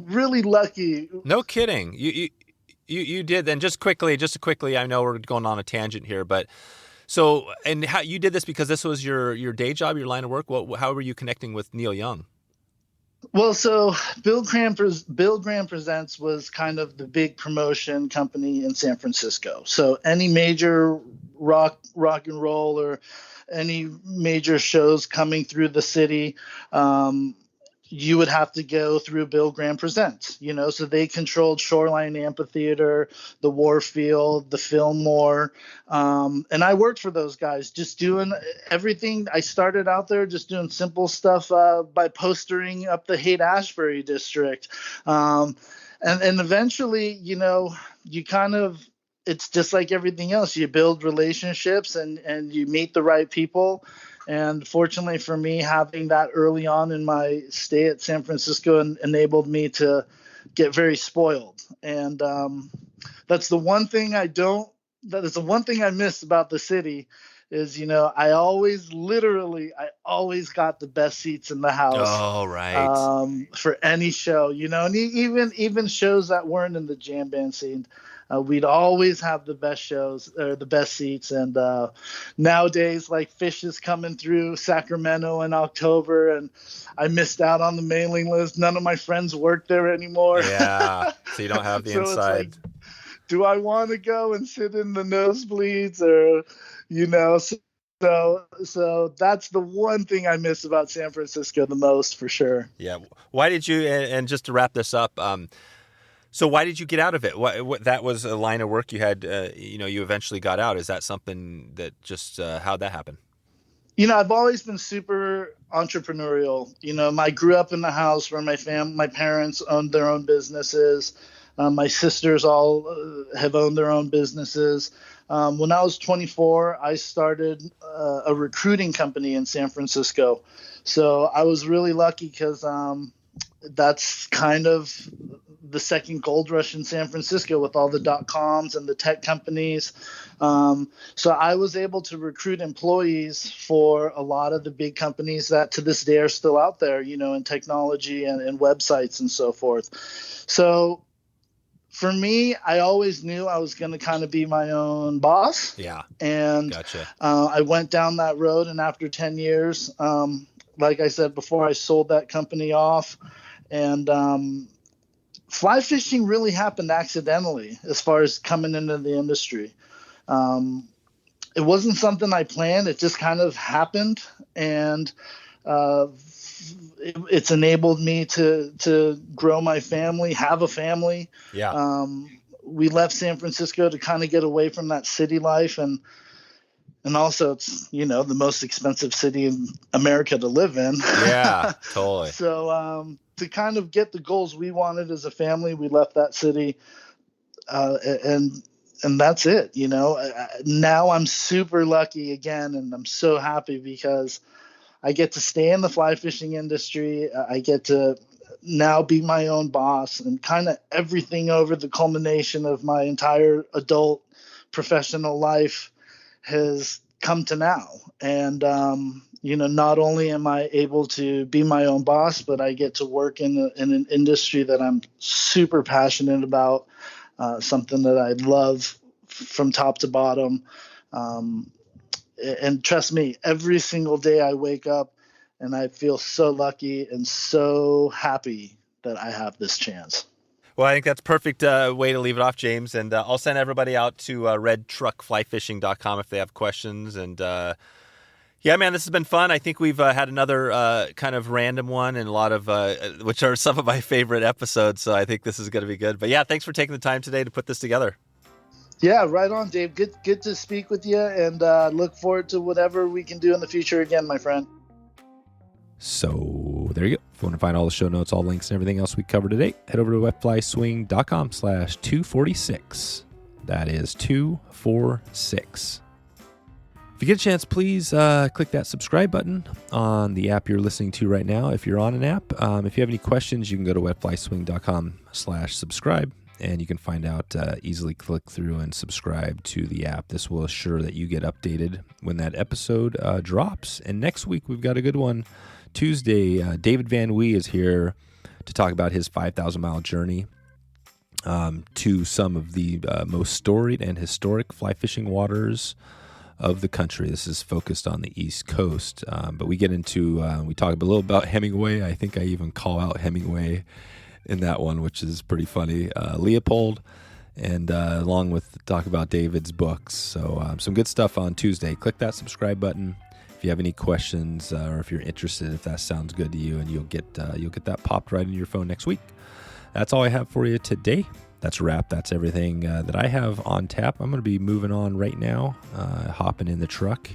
[SPEAKER 1] really lucky.
[SPEAKER 4] No kidding. You did. And just quickly, I know we're going on a tangent here, but. So, and how you did this because this was your day job, your line of work? How were you connecting with Neil Young?
[SPEAKER 1] Well, so Bill Graham Presents was kind of the big promotion company in San Francisco. So any major rock and roll, or any major shows coming through the city, you would have to go through Bill Graham Presents, so they controlled Shoreline Amphitheater, the Warfield, the Fillmore. And I worked for those guys, just doing everything. I started out there just doing simple stuff by postering up the Haight-Ashbury district. And eventually, you kind of, it's just like everything else. You build relationships and you meet the right people. And fortunately for me, having that early on in my stay at San Francisco enabled me to get very spoiled. And that's the one thing I miss about the city is, I always got the best seats in the house.
[SPEAKER 4] Oh, right.
[SPEAKER 1] For any show, and even shows that weren't in the jam band scene. We'd always have the best shows, or the best seats. And nowadays, Fish is coming through Sacramento in October, and I missed out on the mailing list. None of my friends work there anymore.
[SPEAKER 4] Yeah, so you don't have the inside.
[SPEAKER 1] do I want to go and sit in the nosebleeds or, you know, so that's the one thing I miss about San Francisco the most, for sure.
[SPEAKER 4] Yeah. Why did you, and just to wrap this up, so why did you get out of it? What that was a line of work you had, you eventually got out. Is that something that just, how'd that happen?
[SPEAKER 1] You know, I've always been super entrepreneurial. You know, I grew up in the house where my parents owned their own businesses. My sisters all have owned their own businesses. When I was 24, I started a recruiting company in San Francisco. So I was really lucky because that's kind of the second gold rush in San Francisco with all the .coms and the tech companies. So I was able to recruit employees for a lot of the big companies that to this day are still out there, you know, in technology and websites and so forth. So for me, I always knew I was going to kind of be my own boss.
[SPEAKER 4] Yeah.
[SPEAKER 1] And
[SPEAKER 4] gotcha.
[SPEAKER 1] I went down that road. And after 10 years, like I said before, I sold that company off. And fly fishing really happened accidentally as far as coming into the industry. It wasn't something I planned. It just kind of happened. And it's enabled me to grow my family, have a family.
[SPEAKER 4] Yeah.
[SPEAKER 1] We left San Francisco to kind of get away from that city life. And also it's, you know, the most expensive city in America to live in.
[SPEAKER 4] Yeah, totally.
[SPEAKER 1] So to kind of get the goals we wanted as a family, we left that city. And that's it. You know, now I'm super lucky again. And I'm so happy because I get to stay in the fly fishing industry. I get to now be my own boss, and kind of everything over the culmination of my entire adult professional life has come to now. And, you know, not only am I able to be my own boss, but I get to work in an industry that I'm super passionate about, something that I love from top to bottom. And trust me, every single day I wake up and I feel so lucky and so happy that I have this chance.
[SPEAKER 4] Well, I think that's a perfect way to leave it off, James. And I'll send everybody out to redtruckflyfishing.com if they have questions. And yeah, man, this has been fun. I think we've had another kind of random one and a lot of, which are some of my favorite episodes. So I think this is going to be good. But yeah, thanks for taking the time today to put this together.
[SPEAKER 1] Yeah, right on, Dave. Good to speak with you, and look forward to whatever we can do in the future again, my friend.
[SPEAKER 2] So there you go. If you want to find all the show notes, all links, and everything else we covered today, head over to wetflyswing.com/246. That is 246. If you get a chance, please click that subscribe button on the app you're listening to right now. If you're on an app, if you have any questions, you can go to wetflyswing.com/subscribe. And you can find out, easily click through and subscribe to the app. This will assure that you get updated when that episode drops. And next week, we've got a good one. Tuesday, David Van Wee is here to talk about his 5,000-mile journey to some of the most storied and historic fly fishing waters of the country. This is focused on the East Coast. But we get into, we talk a little about Hemingway. I think I even call out Hemingway in that one, which is pretty funny. Leopold, and along with talk about David's books. So some good stuff on Tuesday. Click that subscribe button if you have any questions, or if you're interested, if that sounds good to you, and you'll get that popped right into your phone next week. That's all I have for you today. That's a wrap. That's everything that I have on tap. I'm going to be moving on right now, hopping in the truck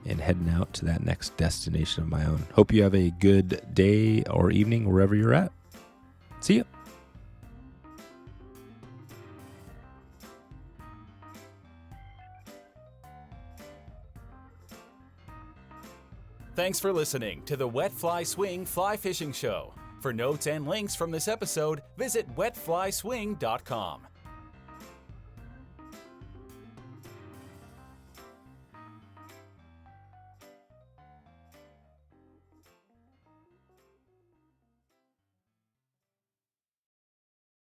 [SPEAKER 2] and heading out to that next destination of my own. Hope you have a good day or evening wherever you're at. See ya.
[SPEAKER 3] Thanks for listening to the Wet Fly Swing Fly Fishing Show. For notes and links from this episode, visit wetflyswing.com.